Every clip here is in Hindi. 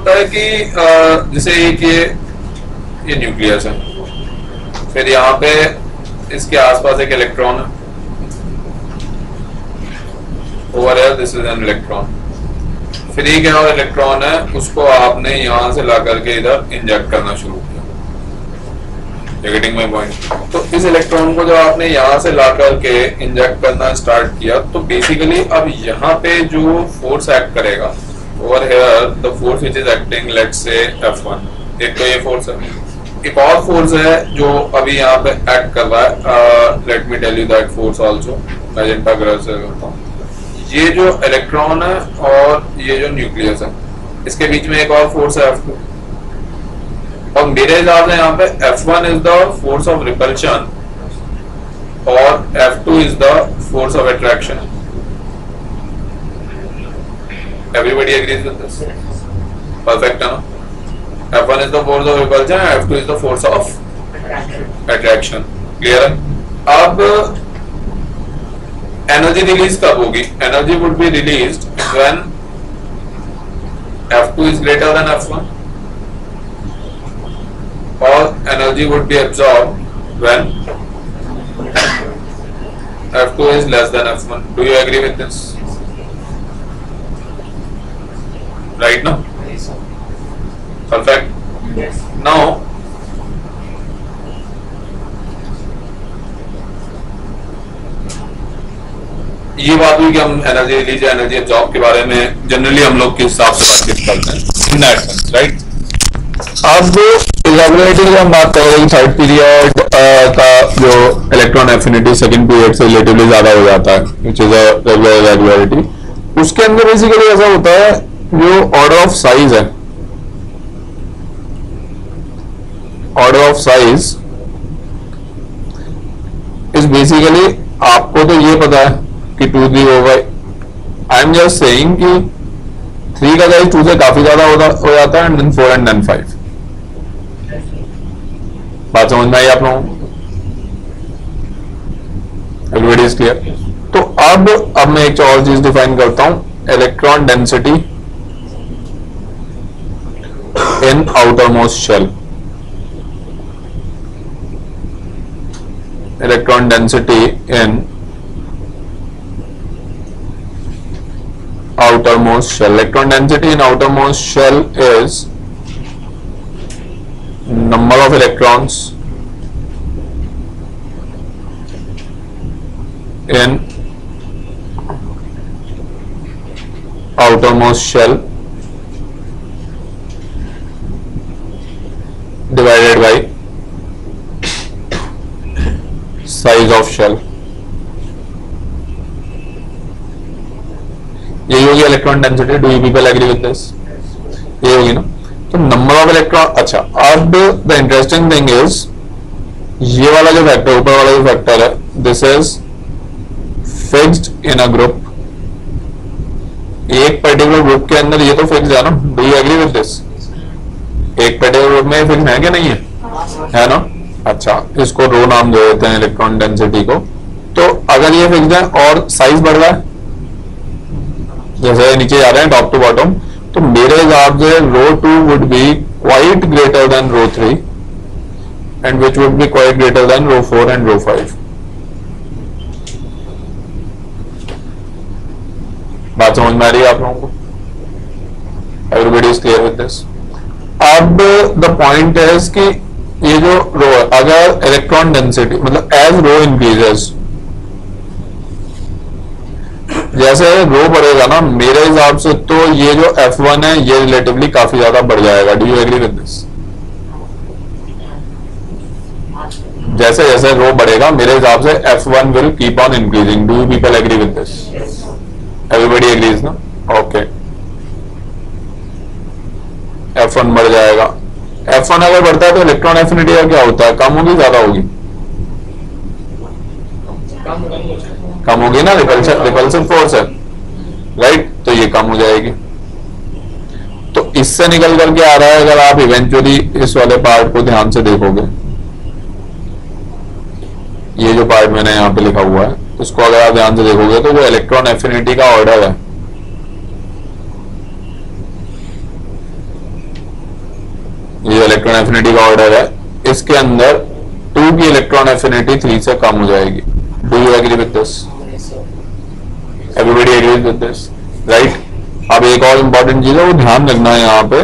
होता है कि जैसे ये न्यूक्लियस है, फिर यहाँ पे इसके आसपास एक इलेक्ट्रॉन है, ओवर है, दिस इज एन इलेक्ट्रॉन। फिर ये क्या और इलेक्ट्रॉन है, उसको आपने यहां से ला करके इधर इंजेक्ट करना शुरू किया। Getting my point? तो इस इलेक्ट्रॉन को जब आपने यहां से ला करके इंजेक्ट करना स्टार्ट किया, तो बेसिकली अब यहाँ पे जो फोर्स एक्ट करेगा, over here the force which is acting, let's say F1, एक तो ये फोर्स है, एक और फोर्स है जो अभी यहाँ पे एक्ट कर रहा है। Let me tell you that force also, magenta colour से करता हूँ। ये जो इलेक्ट्रॉन है और ये जो न्यूक्लियस है, इसके बीच में एक और फोर्स है F2, और मेरे हिसाब से यहाँ पे F1 is the force of repulsion और F2 is the force of attraction. Everybody agrees with this? Perfect है ना? F1 is the force of repulsion and F2 is the force of attraction. Clear है? अब एनर्जी रिलीज कब होगी? Energy would be released when F2 is greater than F1, or energy would be absorbed when F2 is less than F1. Do you agree with this? Right now? Perfect. Yes. Now ये बात हुई कि हम एनर्जी रिलीज एनर्जी एब्जॉर्ब के बारे में जनरली हम लोग किस हिसाब से बातचीत करते हैं, इन दैट सेंस, राइट? अब इलेबोरेटली हम बात कर रहे हैं थर्ड पीरियड का जो इलेक्ट्रॉन एफिनिटी सेकंड पीरियड से रिलेटिवली ज्यादा हो जाता है, which is a regular irregularity. उसके अंदर बेसिकली ऐसा होता है, जो ऑर्डर ऑफ साइज है, order of size is basically, आपको तो ये पता है कि 2 3 होगा। आई एम जस्ट सेइंग कि 3 का साइज 2 से काफी ज्यादा हो जाता है, एंड देन 4 एंड देन 5। बात समझ में आई आप लोगों को? Everybody is clear? तो अब मैं एक और चीज डिफाइन करता हूं, electron density in outermost shell. Electron density in outermost shell. Electron density in outermost shell is number of electrons in outermost shell divided by size of shell. यही होगी electron density. Do you people agree with this? ये होगी ना? तो नंबर ऑफ इलेक्ट्रॉन। अच्छा, अब द इंटरेस्टिंग थिंग इज, ये वाला जो फैक्टर, ऊपर वाला जो फैक्टर है, this is fixed in a group. एक पर्टिकुलर ग्रुप के अंदर ये तो फिक्स है ना? Do you agree with this? एक पर्टिकुलर ग्रुप में फिक्स है क्या? नहीं है ना? अच्छा, इसको रो नाम दे देते हैं इलेक्ट्रॉन डेंसिटी को। तो अगर ये फिक्स है और साइज बढ़ रहा है, जैसे नीचे जा रहे हैं टॉप टू बॉटम, तो मेरे हिसाब से row 2 would be quite greater than row 3 and which would be quite greater than row 4 and row 5। बात समझ में आ रही है आप लोगों को? Everybody is clear with this? अब द पॉइंट इज कि ये जो रो है, अगर इलेक्ट्रॉन डेंसिटी मतलब एज रो इंक्रीजेस, जैसे रो बढ़ेगा ना, मेरे हिसाब से तो ये जो F1 है ये रिलेटिवली काफी ज्यादा बढ़ जाएगा। Do you agree with this? जैसे जैसे रो बढ़ेगा, मेरे हिसाब से F1 will keep on increasing. Do you people agree with this? Everybody agrees ना? ओके, F1 बढ़ जाएगा। F1 अगर बढ़ता है तो इलेक्ट्रॉन एफिनिटी का क्या होता है? कम होगी, ज्यादा होगी? कम होगी ना, रिपल्सिव फोर्स है, राइट? तो ये कम हो जाएगी। तो इससे निकल करके आ रहा है, अगर आप इवेंचुअली इस वाले पार्ट को ध्यान से देखोगे, ये जो पार्ट मैंने यहां पे लिखा हुआ है, इसको अगर आप ध्यान से देखोगे तो वो इलेक्ट्रॉन एफिनिटी का ऑर्डर है। इलेक्ट्रॉन एफिनिटी का ऑर्डर है, इसके अंदर 2 की इलेक्ट्रॉन एफिनिटी 3 से कम हो जाएगी। Do you agree with this? Everybody agree with this, right? अब एक और इंपॉर्टेंट चीज है, वो ध्यान रखना है यहाँ पे,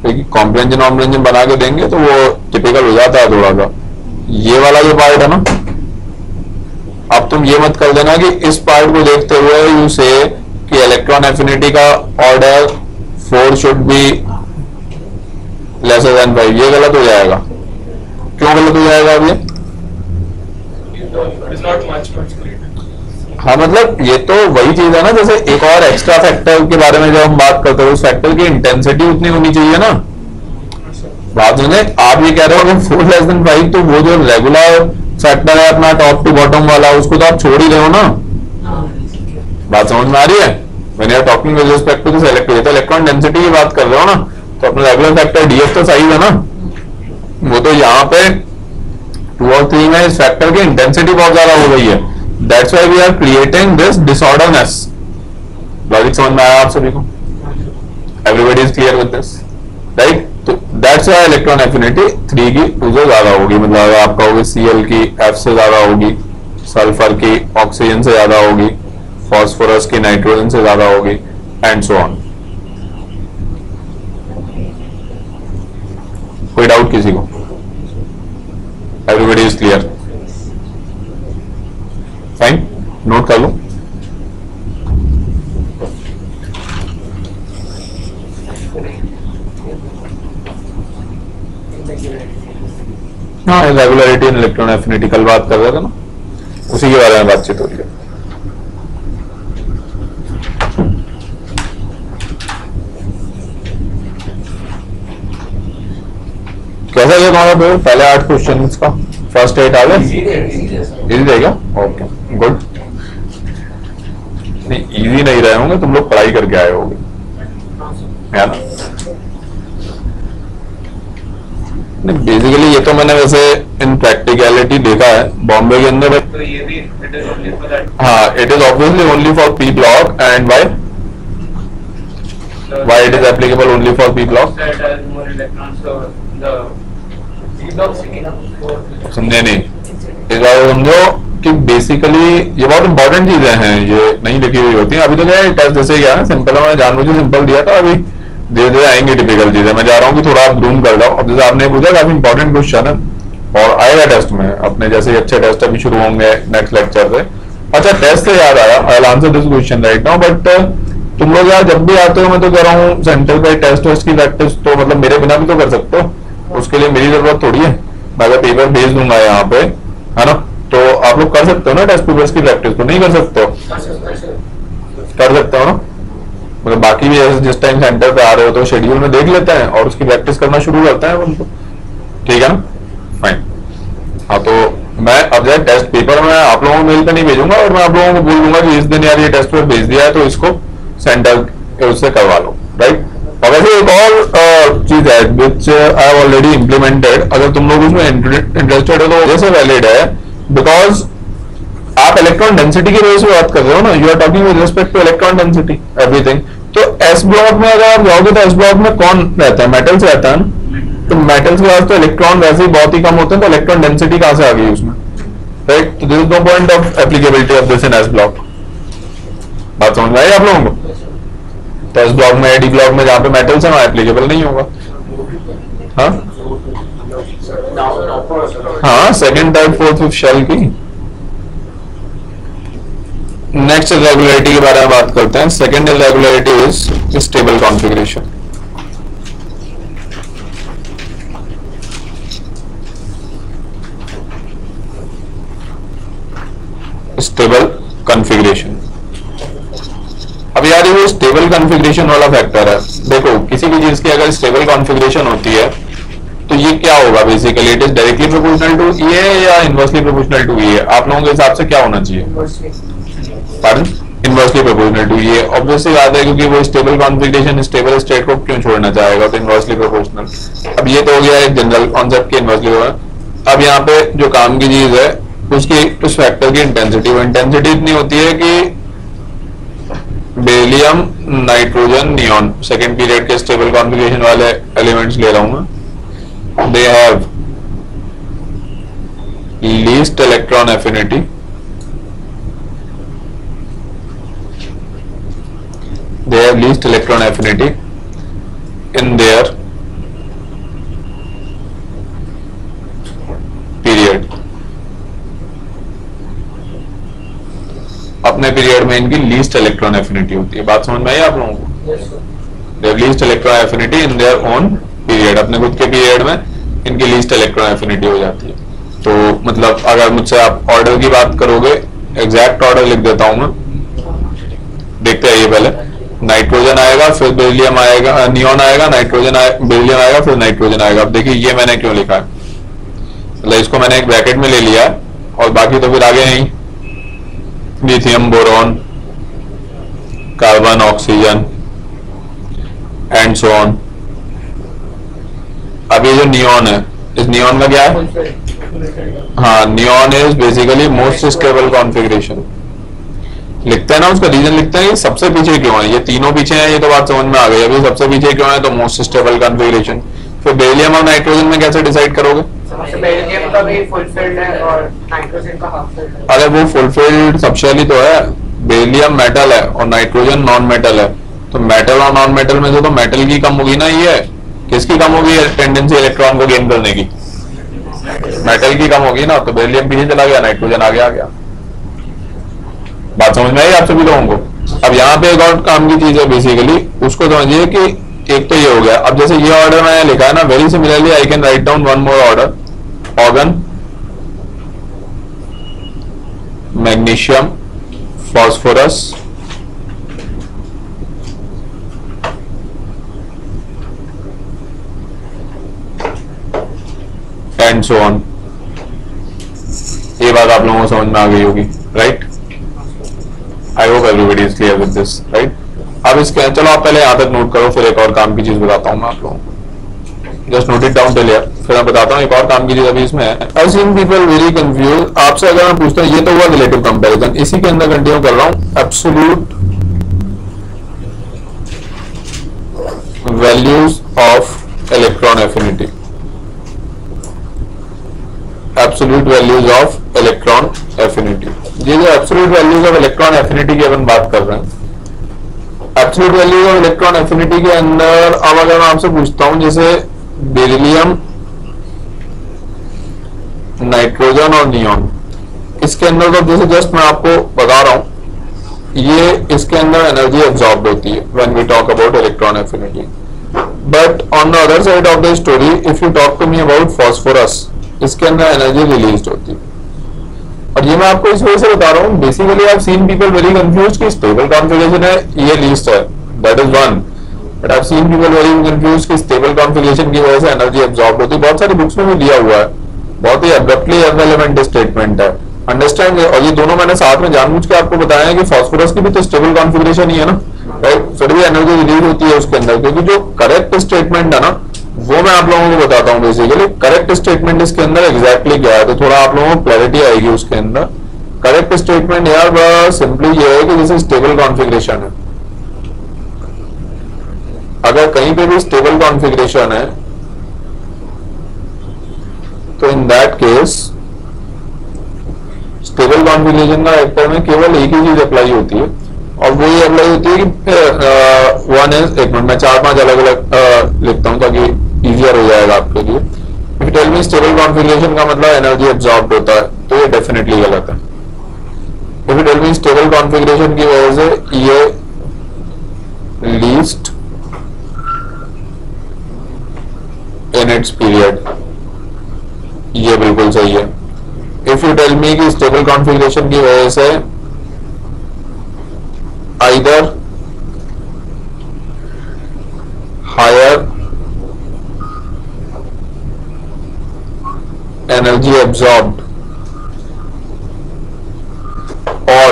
क्योंकि कॉम्प्रेंजन ऑम्प्रेंजन बना के देंगे तो वो टिपिकल हो जाता है थोड़ा सा। ये वाला जो पार्ट है ना, अब तुम ये मत कर देना कि इस पार्ट को देखते हुए यू से कि इलेक्ट्रॉन एफिनिटी का order 4 should be lesser than 5, ये गलत हो जाएगा। क्यों गलत हो जाएगा? अब ये हाँ, मतलब ये तो वही चीज है ना, जैसे एक और एक्स्ट्रा फैक्टर के बारे में जब हम बात करते हैं, उस फैक्टर की इंटेंसिटी उतनी होनी चाहिए ना। बात सुने, आप ये कह रहे हो 4 लेस देन 5, तो वो जो रेगुलर फैक्टर है अपना टॉप टू बॉटम वाला, उसको तो आप छोड़ ही रहे हो ना। बात समझ में आ रही है? When you are talking with respect to this electron density की बात कर रहे हो ना, तो अपना रेगुलर फैक्टर डीएफ तो सही है ना। वो तो यहाँ पे 2 और 3 में इस फैक्टर की इंटेंसिटी बहुत ज्यादा हो गई है। That's why we are creating this disorderness. Logic समझ में आया आप सभी को? Everybody is clear with this, right? तो that's why इलेक्ट्रॉन एफिनिटी 3 की 2 से ज्यादा होगी। मतलब अगर आप कहोगे Cl की F से ज्यादा होगी, सल्फर की ऑक्सीजन से ज्यादा होगी, फॉस्फोरस की नाइट्रोजन से ज्यादा होगी, एंड सो ऑन। कोई डाउट किसी को? Everybody is clear? Fine, note कर लो। हाँ, रेगुलरिटी इन इलेक्ट्रॉन एफिनिटी कल बात कर रहे थे ना, उसी के बारे में बातचीत हो रही है। कैसा गया तुम्हारा पेपर? पहले 8 क्वेश्चन का फर्स्ट 8 आ गए? इजी रहेगा? Okay, good. नहीं, इजी नहीं रहे होंगे, तुम लोग पढ़ाई करके आए होंगे, है ना? नहीं, बेसिकली ये तो मैंने वैसे इन प्रैक्टिकलिटी देखा है बॉम्बे के अंदर। तो ये भी हाँ, it is obviously only for P block. And why it is applicable only for P block? समझे नहीं? इस बात को समझो कि बेसिकली ये बहुत इंपॉर्टेंट चीजें हैं, ये नहीं लिखी हुई होती हैं। अभी तो क्या है, टेस्ट जैसे क्या है, सिंपल है, जानबूझ के सिंपल दिया था। अभी धीरे धीरे आएंगे टिपिकल चीजें। मैं जा रहा हूँ कि थोड़ा आप जूम कर लो। अब जैसे आपने पूछा, काफी इंपॉर्टेंट क्वेश्चन है और आएगा टेस्ट में अपने, जैसे अच्छे टेस्ट अभी शुरू होंगे नेक्स्ट लेक्चर से। अच्छा, टेस्ट से याद आया, I will answer this question right now, but तुम लोग यार जब भी आते हो, मैं तो कह रहा हूँ सेंटर पे टेस्ट वेस्ट की प्रैक्टिस तो मतलब मेरे बिना भी तो कर सकते हो, उसके लिए मेरी जरूरत थोड़ी है। मैं अगर पेपर भेज दूंगा यहाँ पे, है ना, तो आप लोग कर सकते हो ना टेस्ट पेपर्स की प्रैक्टिस, तो नहीं कर सकते हो? कर सकते हो ना। मतलब बाकी भी जिस टाइम सेंटर पे आ रहे हो तो शेड्यूल में देख लेते हैं और उसकी प्रैक्टिस करना शुरू करते हैं उनको, ठीक है ना? फाइन। हाँ, तो मैं अब जाए टेस्ट पेपर में आप लोगों को मेल पे नहीं भेजूंगा और मैं आप लोगों को बोल दूंगा कि इस दिन यार ये टेस्ट पेपर भेज दिया है तो इसको सेंटर उससे करवा लो, राइट? और वैसे एक और चीज है विच आई हैव ऑलरेडी इम्प्लीमेंटेड, अगर तुम लोग उसमें इंटरेस्टेड हो तो जैसे वैलिड है, बिकॉज आप इलेक्ट्रॉन डेंसिटी की वजह से बात कर रहे हो ना, you are talking with respect to electron density everything. तो एस ब्लॉक में अगर आप जाओगे तो एस ब्लॉक में कौन रहता है? मेटल्स रहता है ना। तो मेटल्स के पास तो इलेक्ट्रॉन वैसे ही बहुत ही कम होते हैं, तो इलेक्ट्रॉन डेंसिटी कहां से आ गई उसमें, राइट? तो this is no point of applicability of this in S block. बात समझ में आई आप लोगों को? तो एस ब्लॉक में, डी ब्लॉक में जहां पे मेटल्स है वहां एप्लीकेबल नहीं होगा। हाँ, second third fourth fifth shell की। नेक्स्ट इरेगुलरिटी के बारे में बात करते हैं। Second irregularity is stable configuration. Stable configuration. अब यार ये स्टेबल कॉन्फ़िगरेशन वाला फैक्टर है। देखो, किसी भी चीज की अगर स्टेबल कॉन्फ़िगरेशन होती है तो ये क्या होगा? Basically it is directly proportional to a या इनवर्सली प्रोपोर्शनल टू ए? आप लोगों के हिसाब से क्या होना चाहिए? इनवर्सली प्रोपोर्शनल टू ये। ऑब्वियसली बात है, क्योंकि वो स्टेबल कॉन्फ़िगरेशन स्टेबल स्टेट को क्यों छोड़ना चाहेगा, तो इनवर्सली प्रोपोर्शनल। अब ये तो हो गया एक जनरल कॉन्सेप्ट के इनवर्सली। अब यहाँ पे जो काम की चीज है उसकी उस फैक्टर की इंटेंसिटी, वो इंटेंसिटी इतनी होती है कि beryllium, nitrogen, neon, second period के स्टेबल कॉन्फ़िगरेशन वाले एलिमेंट्स ले रहा हूं मैं, they have least electron affinity, they have least electron affinity in their period. अपने पीरियड में इनकी लीस्ट इलेक्ट्रॉन एफिनिटी होती है. बात समझ में आई आप लोगों को? They have least electron affinity in their own period. अपने खुद के पीरियड में इनकी लीस्ट इलेक्ट्रॉन एफिनिटी हो जाती है. तो मतलब अगर मुझसे आप ऑर्डर की बात करोगे, एग्जैक्ट ऑर्डर लिख देता हूं मैं. देखते हैं ये पहले. नाइट्रोजन आएगा, फिर बेरिलियम आएगा, नियॉन आएगा, नाइट्रोजन बेरिलियम आएगा, फिर नाइट्रोजन आएगा. अब देखिए ये मैंने क्यों लिखा है, मतलब इसको मैंने एक ब्रैकेट में ले लिया है और बाकी तो फिर आगे नहीं. Lithium, boron, carbon, oxygen and so on. अब ये जो नियॉन है, इस नियॉन का क्या है? हाँ, neon is basically most stable configuration. लिखते हैं ना, उसका रीजन लिखते हैं. ये सबसे पीछे क्यों है? ये तीनों पीछे हैं, ये तो बात समझ में आ गई. अभी सबसे पीछे क्यों है? तो मोस्ट स्टेबल कॉन्फ़िगरेशन. फिर बेरिलियम और नाइट्रोजन में कैसे डिसाइड करोगे? बेरिलियम का भी फुलफिल्ड है और नाइट्रोजन का हाफ फिल्ड है. अरे वो फुलफिल्ड सबशेल ही तो है. बेरिलियम मेटल है और नाइट्रोजन नॉन मेटल है. तो मेटल और नॉन मेटल में से तो मेटल की कम होगी ना. ये किसकी कम होगी? टेंडेंसी इलेक्ट्रॉन को गेन करने की. मेटल की कम होगी ना. तो बेरिलियम पीछे चला गया, नाइट्रोजन आगे आ गया. बात समझ में आई आप सभी लोगों को? अब यहाँ पे एक और काम की चीज है बेसिकली, उसको समझिए कि एक तो ये हो गया. अब जैसे ये ऑर्डर मैंने लिखा है ना, very similarly I can write down one more order. Organ, magnesium, phosphorus, and so on. ये बात आप लोगों को समझ में आ गई होगी, right? I hope everybody is clear with this, right? अब इसके चलो आप पहले यहां तक नोट करो, फिर एक और काम की चीज बताता हूं मैं आप लोगों को. Just note it down till here, फिर मैं बताता हूं एक और काम की चीज अभी इसमें है. I seen people very confuse. आपसे अगर मैं पूछता हूं, ये तो हुआ रिलेटिव कंपैरिजन, इसी के अंदर कंटिन्यू कर रहा हूं. Absolute values of electron affinity. Absolute values of electron affinity. ये जो absolute values of electron affinity की अपन बात कर रहे हैं, absolute values of electron affinity के अंदर अब अगर मैं आपसे पूछता हूं, जैसे बेरिलियम, नाइट्रोजन और नियॉन, इसके अंदर तो जैसे जस्ट मैं आपको बता रहा हूं, ये इसके अंदर एनर्जी एब्जॉर्ब होती है when we talk about electron affinity. But on the other side of the story, if you talk to me about phosphorus, इसके अंदर एनर्जी रिलीज होती है. और ये मैं आपको इस वजह से बता रहा हूँ, basically I have seen people very confuse कि स्टेबल कॉन्फ़िगरेशन है, ये लीस्ट है, that is one. But I have seen people very confuse कि स्टेबल कॉन्फ़िगरेशन की वजह से एनर्जी एब्जॉर्ब होती है. बहुत सारी बुक्स में भी दिया हुआ है, बहुत ही अब्रप्टली इररिलेवेंट स्टेटमेंट है. अंडरस्टैंड? और ये दोनों मैंने साथ में जानबूझ के आपको बताया है कि फॉस्फोरस की भी तो स्टेबल कॉन्फ़िगरेशन ही है ना, राइट? फिर भी एनर्जी रिलीज होती है उसके अंदर, क्योंकि जो करेक्ट स्टेटमेंट है ना, वो मैं आप लोगों को बताता हूँ. बेसिकली करेक्ट स्टेटमेंट इसके अंदर एग्जैक्टली क्या है, तो थोड़ा आप लोगों को क्लैरिटी आएगी उसके अंदर. करेक्ट स्टेटमेंट यार बस सिंपली ये है कि जैसे स्टेबल कॉन्फ़िगरेशन है, अगर कहीं पे भी स्टेबल कॉन्फ़िगरेशन है, तो in that case stable configuration का वेक्टर में केवल एक ही चीज अप्लाई होती है, और वो ये अप्लाई होती है कि वन इज, एक मिनट मैं 4-5 अलग अलग लिखता हूं ताकि इजियर हो जाएगा आपके लिए. If tell me stable configuration का मतलब एनर्जी एब्जॉर्ब होता है, तो ये डेफिनेटली गलत है. If tell me stable configuration की वजह से ये लीस्ट इन इट्स पीरियड, ये बिल्कुल सही है. इफ यू टेल मी कि स्टेबल कॉन्फ़िगरेशन की वजह से either higher energy absorbed or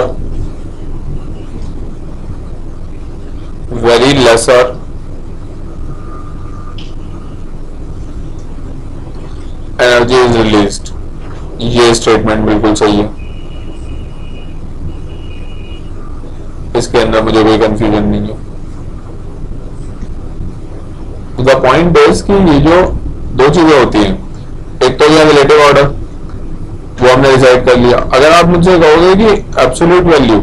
very lesser energy is released, ये स्टेटमेंट बिल्कुल सही है. इसके अंदर मुझे कोई कंफ्यूजन नहीं है. द पॉइंट इज कि ये जो दो चीजें होती हैं, एक तो यह रिलेटिव ऑर्डर, वो हमने डिसाइड कर लिया। अगर आप मुझसे कहोगे कि एब्सोल्यूट वैल्यू,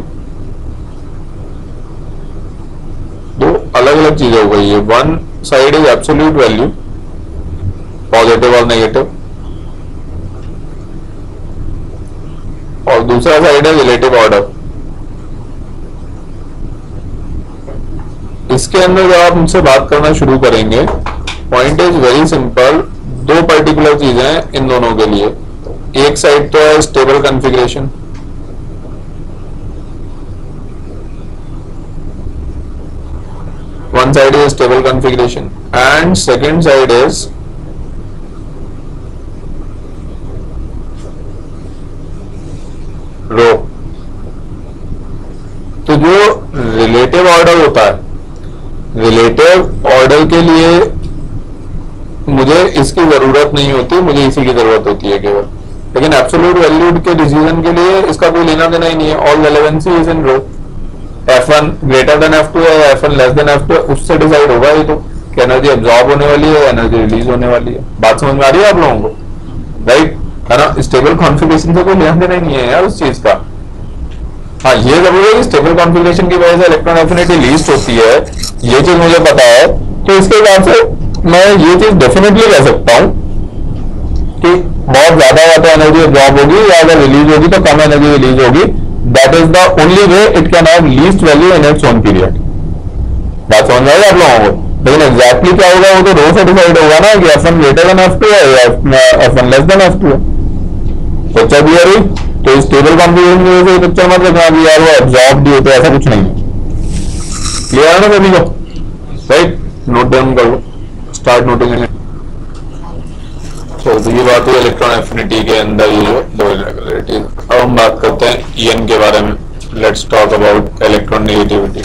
दो अलग अलग चीजें हो गई है। One side is absolute value, positive और नेगेटिव, और दूसरा साइड है रिलेटिव ऑर्डर। इसके अंदर जब आप मुझसे बात करना शुरू करेंगे, पॉइंट इज वेरी सिंपल, दो पर्टिकुलर चीजें हैं इन दोनों के लिए। एक साइड तो है stable configuration, one side is stable configuration and second side is row. तो जो रिलेटिव ऑर्डर होता है, रिलेटिव ऑर्डर के लिए मुझे इसकी जरूरत नहीं होती, मुझे इसी की जरूरत होती है केवल। लेकिन एब्सोल्यूट वैल्यू के डिसीजन के लिए इसका कोई लेना देना ही नहीं है। All relevancy is in row. F1 greater than F2 है, F1 लेस देन F2 है, उससे डिसाइड होगा ये तो कि एनर्जी एब्जॉर्ब होने वाली है, एनर्जी रिलीज होने वाली है। बात समझ में आ रही है आप लोगों को? राइट है ना? स्टेबल कॉन्फ़िगरेशन से कोई लेना देना ही नहीं है यार उस चीज का। हाँ, ये जरूर है कि स्टेबल कॉन्फ़िगरेशन की वजह से इलेक्ट्रॉन एफिनिटी लीस्ट होती है, ये चीज मुझे पता है। तो इसके हिसाब से मैं ये चीज डेफिनेटली कह सकता हूं कि बहुत ज्यादा या तो एनर्जी एब्जॉर्ब होगी, या अगर रिलीज होगी तो कम एनर्जी रिलीज होगी। That is the only way it can have least value in its own period. बात समझ में आई आप लोगों को? लेकिन एग्जैक्टली क्या होगा वो तो रो से डिसाइड होगा ना कि F1 ग्रेटर देन F2 है या F1 लेस देन F2 है। पिक्चर क्लियर हुई? तो स्टेबल कॉन्फ़िगरेशन की वजह से पिक्चर मत रखना कि यार वो एब्जॉर्ब भी होते, ऐसा कुछ नहीं है। क्लियर है ना सभी को? राइट, नोट डाउन कर लो, स्टार्ट नोटिंग इट। तो ये बात है इलेक्ट्रॉन एफिनिटी के अंदर ये जो दो इरेगुलरिटीज। अब हम बात करते हैं EN के बारे में। Let's talk about electron negativity.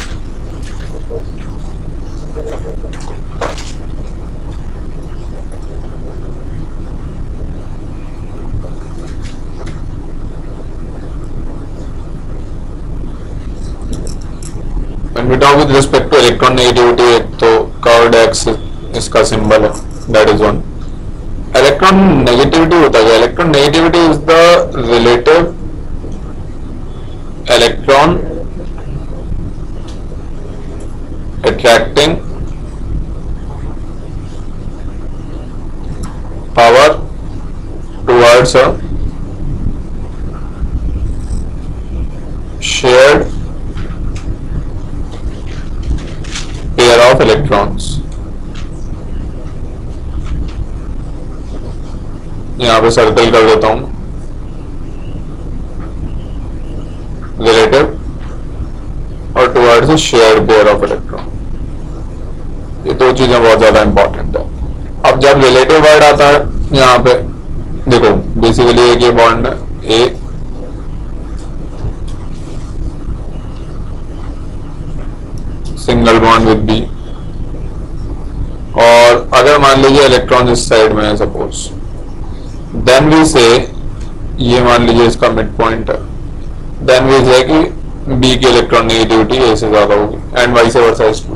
When we talk with respect to electron negativity, एक तो कर्व्ड एक्स इसका सिंबल है, that is one. Electron negativity होता है, electron negativity is the relative electron attracting power towards a shared pair of electrons. यहां पे सर्कल कर देता हूं, रिलेटिव और towards a shared pair of electron. ये दो चीजें बहुत ज्यादा इंपॉर्टेंट है। अब जब रिलेटिव वर्ड आता है यहां पे देखो, बेसिकली एक ये बॉन्ड है ए, सिंगल बॉन्ड विद बी, और अगर मान लीजिए इलेक्ट्रॉन इस साइड में है सपोज, देन वी से ये मान लीजिए इसका मिड पॉइंट है, देन वी से कि बी की इलेक्ट्रॉन नेगेटिविटी ए से ज्यादा होगी and vice versa is true.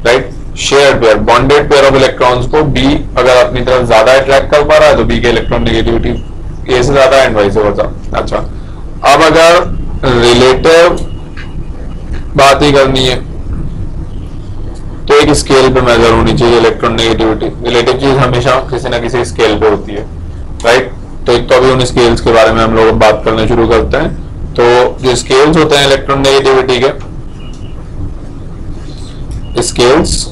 Right, shared pair, bonded pair of electrons को बी अगर अपनी तरफ ज्यादा अट्रैक्ट कर पा रहा है तो बी की इलेक्ट्रॉन नेगेटिविटी ए से ज्यादा एंड वाइस वर्सा। अच्छा, अब अगर रिलेटिव बात ही करनी है तो एक स्केल पे मेजर होनी चाहिए इलेक्ट्रॉन नेगेटिविटी। रिलेटिव चीज हमेशा किसी ना किसी स्केल पे होती है। राइट, तो एक तो अभी उन स्केल्स के बारे में हम लोग बात करना शुरू करते हैं। तो जो स्केल्स होते हैं इलेक्ट्रॉन नेगेटिविटी के, scales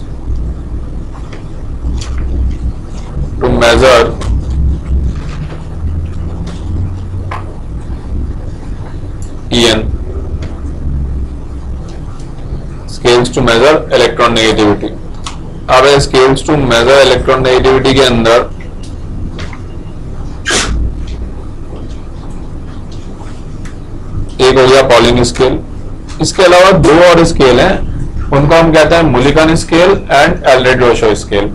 to measure EN, scales to measure electron negativity. अब scales to measure electron negativity के अंदर एक हो गया पॉलिंग स्केल, इसके अलावा दो और स्केल हैं, उनको हम कहते हैं Mulliken scale and Aelred रोशो scale.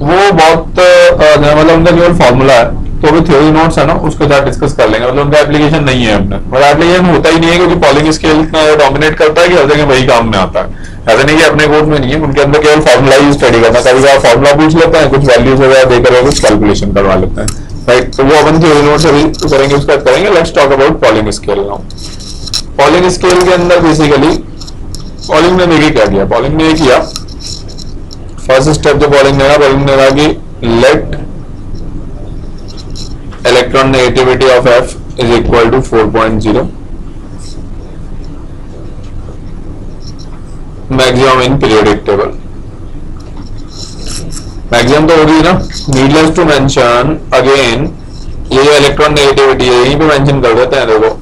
वो बहुत मतलब उनका केवल फॉर्मूला है, तो भी थ्योरी नोट्स है ना उसके साथ डिस्कस कर लेंगे, मतलब उनका एप्लीकेशन नहीं है अपने, मतलब एप्लीकेशन होता ही नहीं है क्योंकि पॉलिंग स्केल इतना डोमिनेट करता है कि हर जगह वही काम में आता है। ऐसा नहीं कि अपने कोर्स में नहीं है, उनके अंदर केवल फॉर्मूला ही स्टडी करना, कभी कभी फॉर्मूला पूछ लेते हैं, कुछ वैल्यूज वगैरह देकर कुछ कैलकुलेशन करवा लेते हैं, राइट। तो वो अपन थ्योरी नोट्स अभी करेंगे, उसके बाद करेंगे। Let's talk about polling scale now. Polling scale के अंदर बेसिकली पॉलिंग ने देखिए क्या किया, पॉलिंग ने ये किया, फर्स्ट स्टेप जो पॉलिंग ने कहा कि let electron negativity of F is equal to 4.0 maximum in periodic table. Maximum तो होगी ना, नीडलेस टू मेंशन अगेन, ये जो इलेक्ट्रॉन नेगेटिविटी है यहीं पे मेंशन कर देते हैं। देखो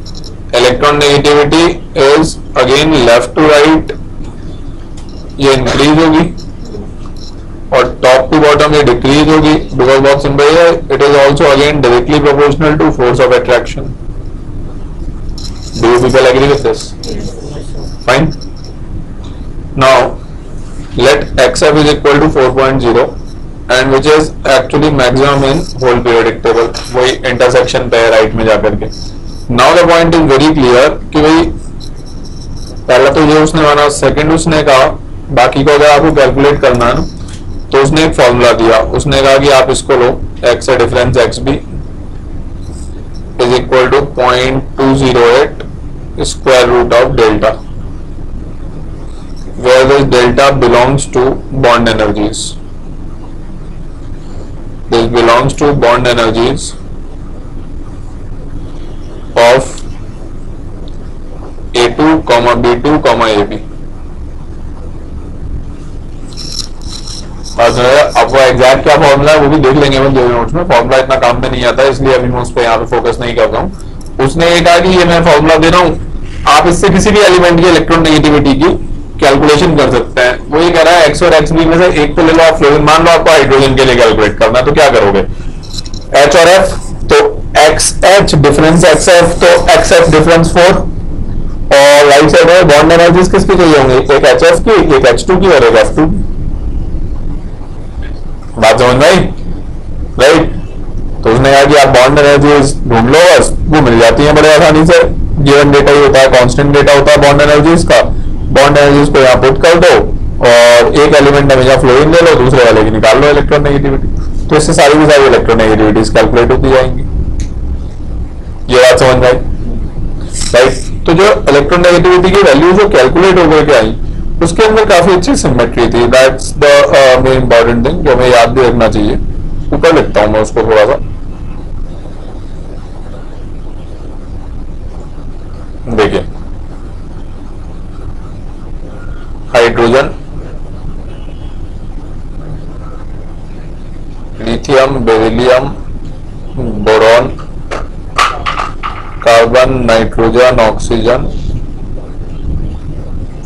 electron negativity is again left to right, ये इंक्रीज होगी और टॉप टू बॉटम ये डिक्रीज होगी, बिकॉज बहुत सिंपल है, it is also again directly proportional to force of attraction. Do you people agree with this? Fine. Now let XF is equal to 4.0 and which is actually maximum in whole periodic table, वही इंटरसेक्शन पे है राइट में जाकर के। Now the point is very clear कि भाई पहला तो ये उसने माना, सेकंड उसने कहा बाकी को अगर आपको कैलकुलेट करना है ना तो उसने एक फॉर्मूला दिया, उसने कहा कि आप इसको लो x से difference XB is equal to 0.208 square root of delta, where this delta belongs to bond energies. This belongs to bond energies of A2, B2, AB. आपको एग्जैक्ट क्या फॉर्मूला है वो भी देख लेंगे हम नोट्स में, फॉर्मूला इतना काम में नहीं आता है इसलिए अभी मैं उस पर यहाँ पे फोकस नहीं कर रहा हूँ। उसने ये कहा कि ये मैं फॉर्मूला दे रहा हूँ, आप इससे किसी भी एलिमेंट की इलेक्ट्रॉन नेगेटिविटी की कैलकुलेशन कर सकते हैं। वो ये कह रहा है एक्स और एक्स बी में से एक को ले लो आप फ्लोरीन, मान लो आपको हाइड्रोजन के लिए कैलकुलेट करना है तो क्या करोगे, एच और एफ, तो x H difference x F, तो एक्स एफ डिफरेंस 4 और राइट साइड में बॉन्ड एनर्जीज किसकी चाहिए होंगी, एक एच एफ की, एक H2 की और एक F2 की। बात समझ में आई, राइट। तो उसने कहा कि आप बॉन्ड एनर्जीज ढूंढ लो, बस वो मिल जाती है बड़े आसानी से, गिवन डेटा ही होता है, कांस्टेंट डेटा होता है बॉन्ड एनर्जीज का, बॉन्ड एनर्जीज को यहाँ पुट कर दो और एक एलिमेंट हमेशा फ्लोरीन ले लो, दूसरे वाले की निकाल लो इलेक्ट्रॉन नेगेटिविटी, तो इससे सारी की सारी इलेक्ट्रॉन नेगेटिविटीज कैलकुलेट होती जाएंगी। ये बात समझ में आई, राइट। तो जो इलेक्ट्रॉन नेगेटिविटी की वैल्यू जो कैलकुलेट हो गई आई उसके अंदर काफी अच्छी सिमेट्री थी, that's the main important thing जो हमें याद भी रखना चाहिए। ऊपर लिखता हूं मैं उसको थोड़ा सा, देखिए hydrogen, lithium, beryllium, boron, carbon, nitrogen, oxygen,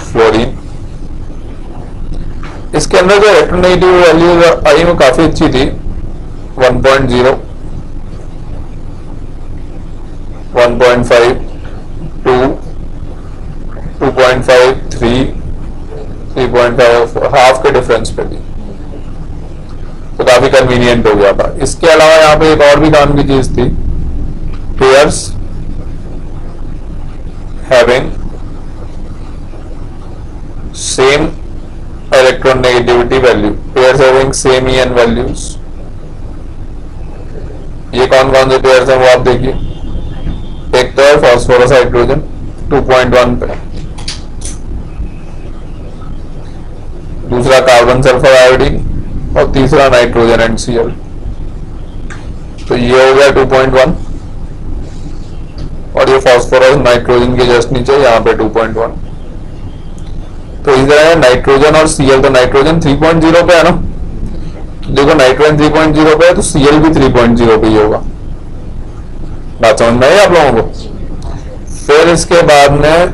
fluorine, इसके अंदर जो इलेक्ट्रोनेगेटिव वैल्यू आई वो काफी अच्छी थी, 1.0, 1.5, 2, 2.5, 3, 3.5, हाफ के डिफरेंस पे भी, तो काफी कन्वीनियंट हो गया था। इसके अलावा यहाँ पे एक और भी काम की चीज थी, pairs having same electron negativity value, pairs having same EN values. ये कौन कौन से पेयर्स हैं वो आप देखिए, एक तो है फास्फोरस हाइड्रोजन 2.1 पे, दूसरा कार्बन सल्फर आयोडीन और तीसरा नाइट्रोजन एंड Cl। तो ये हो गया 2.1 और ये फास्फोरस नाइट्रोजन के जस्ट नीचे यहाँ पे 2.1। तो इधर है नाइट्रोजन और Cl, तो नाइट्रोजन 3.0 पे है ना, तो देखो नाइट्रोजन 3.0 पे है तो Cl भी 3.0 पे ही होगा। बात समझ में आई आप लोगों को। फिर इसके बाद में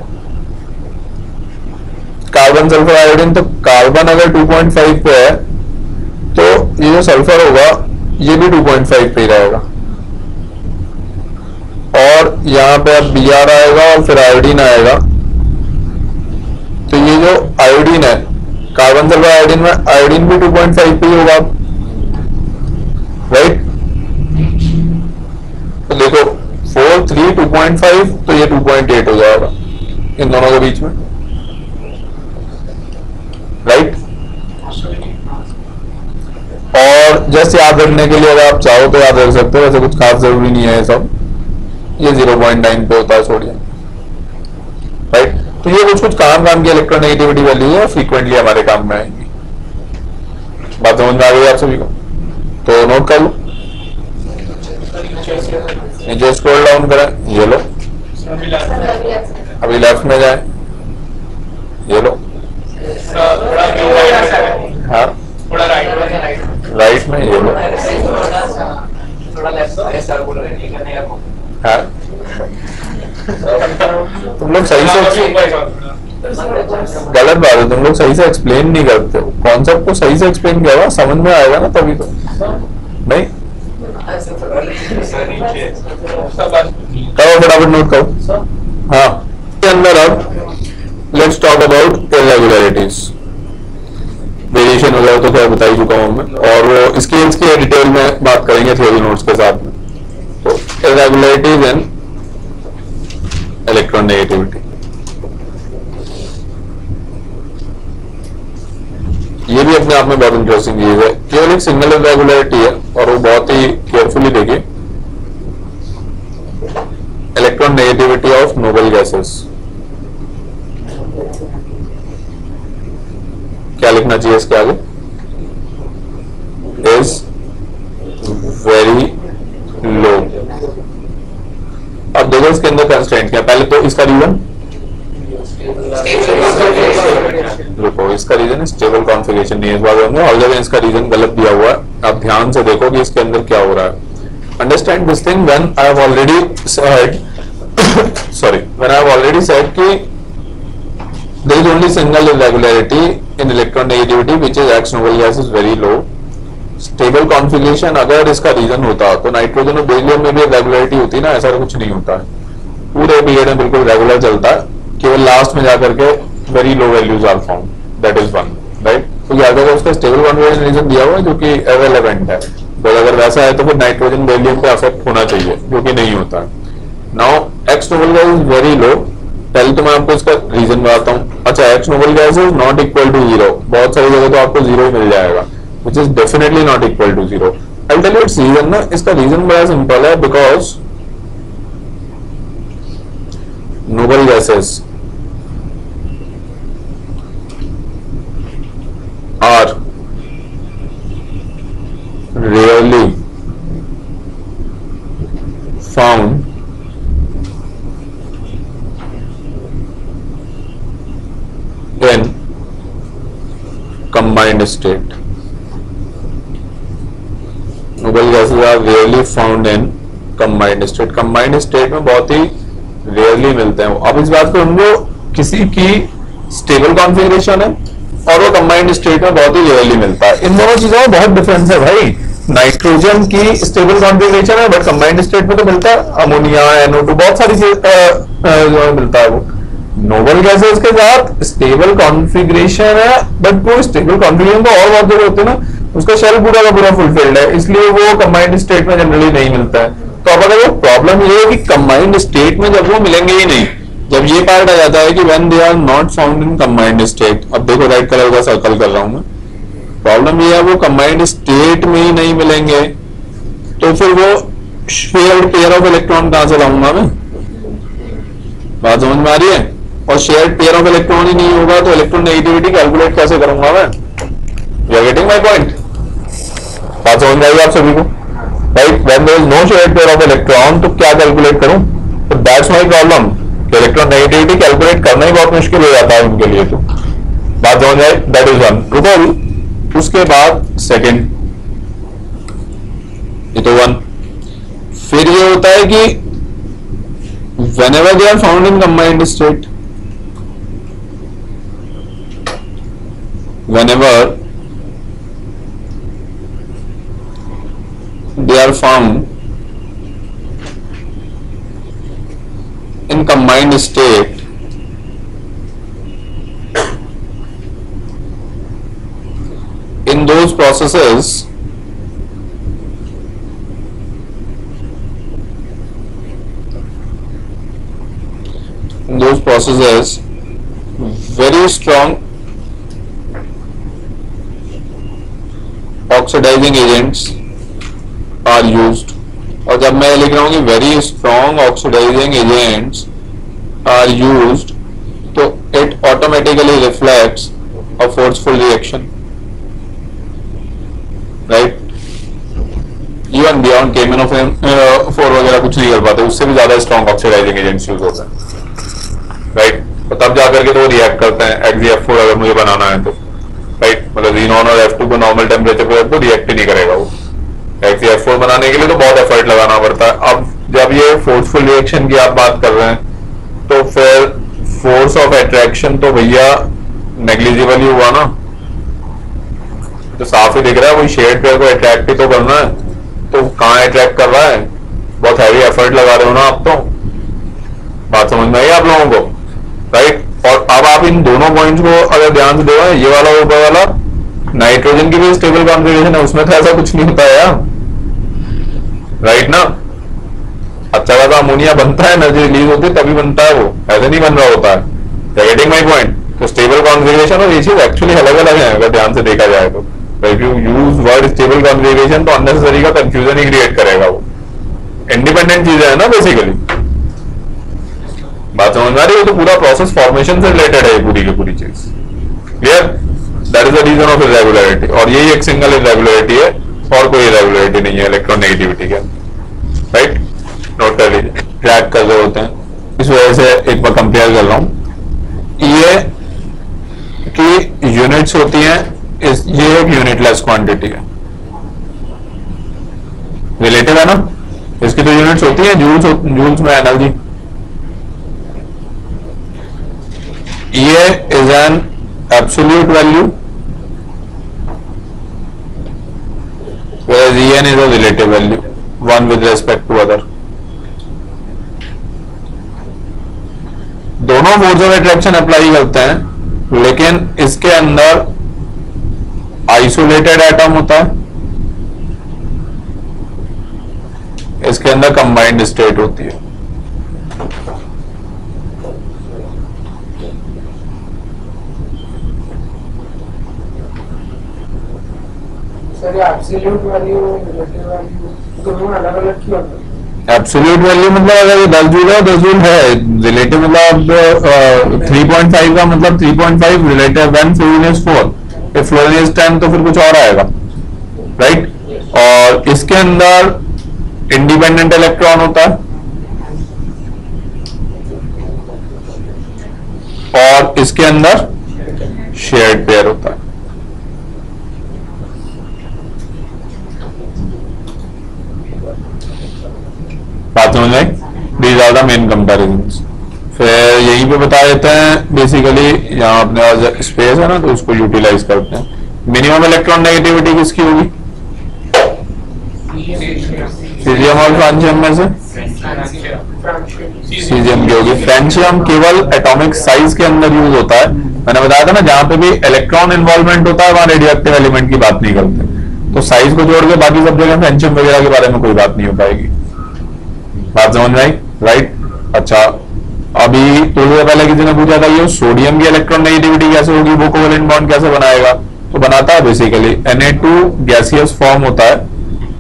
कार्बन सल्फर आयोडीन, तो कार्बन अगर 2.5 पे है तो ये जो सल्फर होगा ये भी 2.5 पे ही रहेगा, और यहाँ पे अब Br आएगा और फिर आयोडीन आएगा, तो ये जो आयोडीन है कार्बन सल्फर आयोडीन में आयोडीन भी 2.5 पे ही होगा, राइट। 0.5 तो ये 2.8 हो जाएगा इन दोनों के बीच में, राइट। और जस्ट याद रखने के लिए अगर आप चाहो तो याद रख सकते हो, वैसे कुछ खास जरूरी नहीं है सब। ये 0.9 पे होता है सोडियम, राइट। तो ये कुछ काम की इलेक्ट्रोनेगेटिविटी वैल्यू है, फ्रीक्वेंटली हमारे काम में आएंगी। बात समझ में आ गई आप सभी को? तो नोट कर लो, नीचे स्क्रॉल डाउन करें, ये लो, अभी लेफ्ट में जाए, ये लो, हाँ राइट में, ये लो, हाँ तुम लोग सही से, गलत बात है, तुम लोग सही से एक्सप्लेन नहीं करते हो कॉन्सेप्ट को। सही से एक्सप्लेन किया हुआ समझ में आएगा ना तभी तो, नहीं करो फटाफट नोट करो। हाँ के अंदर अब let's talk about irregularities, variation वगैरह तो क्या बता ही चुका हूं मैं, और वो स्केल्स की डिटेल में बात करेंगे थ्योरी नोट्स के साथ में। तो इरेगुलरिटीज एंड इलेक्ट्रोनेगेटिविटी, ये भी अपने आप में बहुत इंटरेस्टिंग चीज है। केवल एक सिंगल इरेगुलरिटी है और वो बहुत ही केयरफुली देखिए, electron negativity of noble gases. क्या लिखना चाहिए इसके आगे? इज वेरी लो। अब देखो इसके अंदर कंस्ट्रेंट क्या, पहले तो इसका रीजन देखो, इसका रीजन स्टेबल कॉन्फ़िगरेशन नहीं है, इस बात होंगे और जगह इसका रीजन गलत दिया हुआ है। आप ध्यान से देखो कि इसके अंदर क्या हो रहा है। Understand this thing when I have already said sorry, when I have already said कि there is only single irregularity in electronegativity which is X noble gas is very low. Stable configuration अगर इसका रीजन होता तो नाइट्रोजन और बेरिलियम में भी इरेगुलरिटी होती ना, ऐसा कुछ नहीं होता है, पूरे पीरियड में बिल्कुल रेगुलर चलता है, केवल लास्ट में जाकर के very low values are found, that is one, right. तो याद रखो उसका स्टेबल कॉन्फ़िगरेशन रीजन दिया हुआ है जो कि इररिलेवेंट है, तो अगर वैसा है तो फिर नाइट्रोजन बेरिलियम पे अफेक्ट होना चाहिए, जो कि नहीं होता है। Now X noble gas is very low, पहले तो मैं आपको इसका रीजन बताता हूँ। अच्छा, X noble gas is not equal to zero, बहुत सारी जगह तो आपको जीरो ही मिल जाएगा, which is definitely not equal to zero. I'll tell you its reason ना, इसका रीजन बड़ा सिंपल है, because noble gases are rarely found in combined state. Noble gases are rarely found in combined state, combined state में बहुत ही रेयरली मिलते हैं। अब इस बात को समझो, किसी की स्टेबल कॉन्फ़िगरेशन है और वो कंबाइंड स्टेट में बहुत ही रेयरली मिलता है। इन दोनों चीजों में बहुत डिफरेंस है भाई। नाइट्रोजन की स्टेबल कॉन्फ़िगरेशन है बट कंबाइंड स्टेट में तो मिलता है, अमोनिया, NO2, बहुत सारी चीज मिलता है। वो नोबल गैसेज के साथ स्टेबल कॉन्फ़िगरेशन है बट वो स्टेबल कॉन्फ़िगरेशन तो और बहुत जगह होते हैं ना, उसका शेल पूरा का पूरा फुलफिल्ड है, इसलिए वो कंबाइंड स्टेट में जनरली नहीं मिलता है। तो अब अगर वो प्रॉब्लम ये है कि कंबाइंड स्टेट में जब वो मिलेंगे ही नहीं, जब ये पार्ट आ जाता है कि when they are not found in combined state, अब देखो राइट कलर का सर्कल कर रहा हूं मैं, प्रॉब्लम ये है वो कंबाइंड स्टेट में ही नहीं मिलेंगे, तो फिर वो शेयर्ड पेयर ऑफ इलेक्ट्रॉन कहां से लाऊंगा मैं? बात समझ में आ रही है? और शेयर्ड पेयर ऑफ इलेक्ट्रॉन ही नहीं होगा तो इलेक्ट्रॉन नेगेटिविटी कैलकुलेट कैसे करूंगा मैं? You are getting my point? बात समझ में आई आप सभी को? Right, when there is no shared pair of electron तो क्या कैलकुलेट करूं? तो that's my problem, electron negativity calculate करना ही बहुत मुश्किल हो जाता है उनके लिए। तो बात समझ में आई? That is one. रुको अभी, उसके बाद सेकंड, ये तो वन। फिर ये होता है कि whenever they are found in combined state, whenever they are found in combined state, in those processes those processes very strong oxidizing agents are used. और जब मैं लिख रहा हूँ कि very strong oxidizing agents are used, तो it automatically reflects a forceful reaction, right? Even beyond KMnO4 वगैरह कुछ नहीं कर पाते, उससे भी ज्यादा स्ट्रॉन्ग ऑक्सीडाइजिंग एजेंट्स यूज होते हैं, राइट? तो तब जाकर के तो रिएक्ट करते हैं XeF4 अगर मुझे बनाना है तो, राइट? मतलब xenon और F2 को नॉर्मल टेम्परेचर पे तो रिएक्ट ही नहीं करेगा वो। XeF4 बनाने के लिए तो बहुत एफर्ट लगाना पड़ता है। अब जब ये फोर्सफुल रिएक्शन की आप बात कर रहे हैं तो फिर फोर्स ऑफ अट्रैक्शन तो भैया नेग्लिजिबल ही हुआ ना, तो साफ ही दिख रहा है वही शेड पेयर को अट्रैक्ट ही तो करना है, तो कहाँ अट्रैक्ट कर रहा है? बहुत हैवी एफर्ट लगा रहे हो ना आप, तो बात समझ में आई आप लोगों को, राइट? और अब आप इन दोनों पॉइंट्स को अगर ध्यान से देखो, ये वाला ऊपर वाला नाइट्रोजन की भी स्टेबल कॉन्फ़िगरेशन है, उसमें तो ऐसा कुछ नहीं होता है यार, राइट ना? अच्छा खासा अमोनिया बनता है, एनर्जी रिलीज होती है तभी बनता है वो, ऐसे नहीं बन रहा होता है। Getting my point? तो स्टेबल कॉन्फ़िगरेशन और ये चीज एक्चुअली अलग अलग है अगर ध्यान से देखा जाए तो। If you use word stable configuration तो अननेसेसरी का कंफ्यूजन ही क्रिएट करेगा वो। इंडिपेंडेंट चीजें है ना बेसिकली, बात समझ में आ रही है? तो पूरा प्रोसेस फॉर्मेशन से रिलेटेड है पूरी की पूरी चीज, clear? That is the reason of irregularity, और यही एक सिंगल इरेगुलरिटी है और कोई इरेगुलरिटी नहीं है इलेक्ट्रोनेगेटिविटी के, राइट? नोट कर लीजिए, ट्रैक कर रहे होते हैं, इस वजह से एक बार कंपेयर कर रहा हूं। ये की यूनिट्स होती हैं, ये एक यूनिटलेस क्वांटिटी है, रिलेटिव है ना? इसकी तो यूनिट्स होती है जूल्स में एनर्जी। ये is an absolute value, whereas En is a relative value, one with respect to other. दोनों फोर्स ऑफ अट्रैक्शन अप्लाई करते हैं, लेकिन इसके अंदर आइसोलेटेड एटम होता है, इसके अंदर कंबाइंड स्टेट होती है। एब्सोल्यूट वैल्यू रिलेटिव वैल्यू दोनों अलग अलग क्यों होते हैं? एब्सोल्यूट वैल्यू मतलब अगर ये 10 जूल है 10 जूल है, रिलेटिव मतलब 3.5 का मतलब 3.5, relative when fluorine is 4, if fluorine is 10 तो फिर कुछ और आएगा, राइट? और इसके अंदर इंडिपेंडेंट इलेक्ट्रॉन होता है और इसके अंदर शेयर्ड पेयर होता है। बात समझ आई? These are the main comparisons. फिर यहीं पे बता देते हैं बेसिकली, यहाँ अपने पास स्पेस है ना तो उसको यूटिलाइज करते हैं। मिनिमम इलेक्ट्रॉन नेगेटिविटी किसकी होगी? सीजियम और फ्रांशियम में से सीजियम की होगी। फ्रांशियम केवल एटॉमिक साइज के अंदर यूज होता है, मैंने बताया था ना, जहां पे भी इलेक्ट्रॉन इन्वॉल्वमेंट होता है वहां रेडियोएक्टिव एलिमेंट की बात नहीं करते, तो साइज को छोड़ के बाकी सब जगह फ्रांशियम वगैरह के बारे में कोई बात नहीं हो पाएगी। बात समझ में आई, राइट? अच्छा, अभी थोड़ी देर पहले किसी ने पूछा था ये सोडियम की इलेक्ट्रॉन नेगेटिविटी कैसे होगी, वो कोवेलेंट बॉन्ड कैसे बनाएगा? तो बनाता है बेसिकली Na2 गैसियस फॉर्म होता है,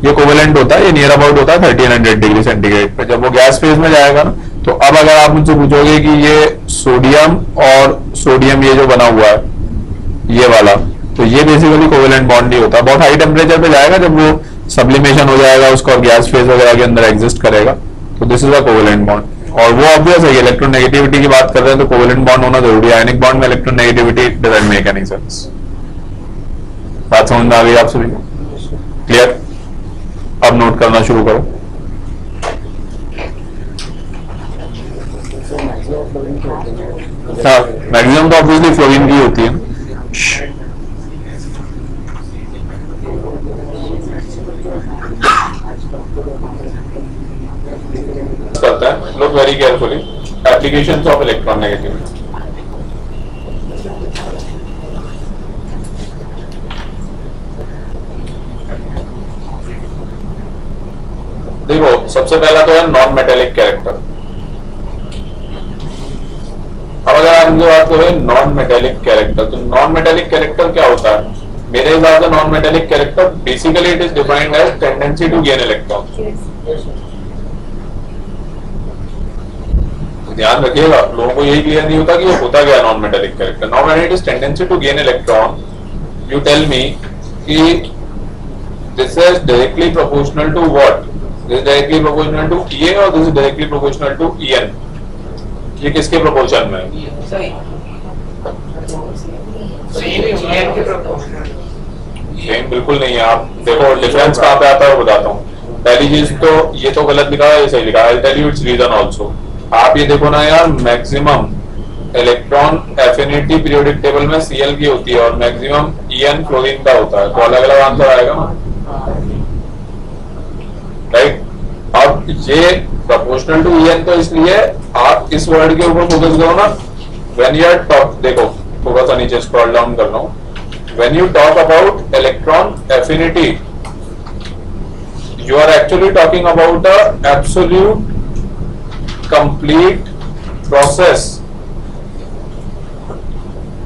ये कोवेलेंट होता है, ये नियर अबाउट होता है 1300 डिग्री सेंटीग्रेड पे। जब वो गैस फेज में जाएगा ना, तो अब अगर आप मुझसे पूछोगे कि ये सोडियम और सोडियम ये जो बना हुआ है ये वाला, तो ये बेसिकली कोवेलेंट बॉन्ड ही होता है। बहुत हाई टेम्परेचर पे जाएगा, जब वो सब्लिमेशन हो जाएगा उसका और गैस फेज वगैरह के अंदर एग्जिस्ट करेगा, तो this is a covalent bond. और वो ऑब्वियस है, इलेक्ट्रोनेगेटिविटी की बात कर रहे हैं तो कोवेलेंट बॉन्ड होना जरूरी है। आयनिक बॉन्ड में electronegativity doesn't make any sense. बात समझ में आ गई आप सभी को? क्लियर? अब नोट करना शुरू करो। हाँ, मैक्सिमम तो ऑब्वियसली फ्लोरीन की होती है। करता है, look very carefully, applications of electronegativity। देखो, सबसे पहला तो है नॉन मेटेलिक कैरेक्टर। आप मुझे बात करो नॉन मेटेलिक कैरेक्टर, तो नॉन मेटेलिक कैरेक्टर क्या होता है? मेरे हिसाब से non metallic character basically it is defined as tendency to gain electron. ध्यान रखिएगा, लोगों को यही क्लियर नहीं होता कि वो होता क्या non metallic character. Non metallic is tendency to gain electron. You tell me कि this is directly proportional to what? This is directly proportional to EA और this is directly proportional to EN। ये किसके प्रोपोर्शन में है? सेम बिल्कुल नहीं है। आप देखो डिफरेंस कहाँ पे आता है वो बताता हूँ। पहली चीज तो ये तो गलत लिखा है, ये सही लिखा है। I tell you its reason also. आप ये देखो ना यार, maximum electron affinity periodic table में Cl की होती है और मैक्सिमम EN क्लोरीन का होता है, तो अलग अलग आंसर आएगा ना, राइट? अब ये प्रोपोर्शनल टू EN तो इसलिए आप इस वर्ड के ऊपर फोकस करो ना। व्हेन यू आर टॉक, देखो थोड़ा सा नीचे स्क्रॉल डाउन कर रहा हूं। When you talk about electron affinity, you are actually talking about a absolute complete process।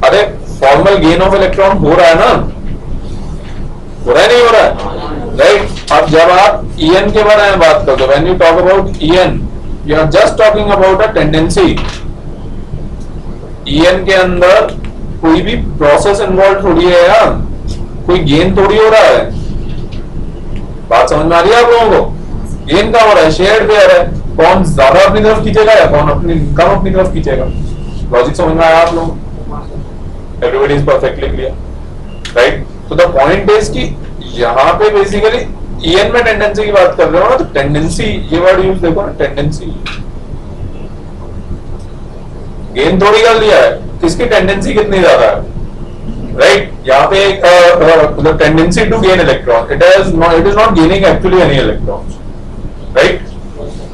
अरे फॉर्मल गेन ऑफ इलेक्ट्रॉन हो रहा है ना, हो रहा है नहीं हो रहा है, राइट? अब जब आप EN के बारे में बात करते हो, when you talk about EN you are just talking about a tendency. EN के अंदर कोई भी प्रोसेस इन्वॉल्व थोड़ी है यार, कोई गेन थोड़ी हो रहा है। बात समझ में आ रही है आप लोगों को? गेन का हो रहा है, शेयर पेयर है, कौन ज्यादा अपनी तरफ खींचेगा या कौन अपनी कम अपनी तरफ खींचेगा। लॉजिक समझ में आया आप लोगों को? Everybody is perfectly clear, right? तो द पॉइंट इज कि यहाँ पे बेसिकली EN में टेंडेंसी की बात कर रहे हो ना, तो टेंडेंसी ये वर्ड यूज देखो ना, टेंडेंसी। गेन थोड़ी कर दिया है, किसकी टेंडेंसी कितनी ज्यादा है, राइट? यहाँ पे the tendency to gain electron, it is not gaining actually any electrons, right?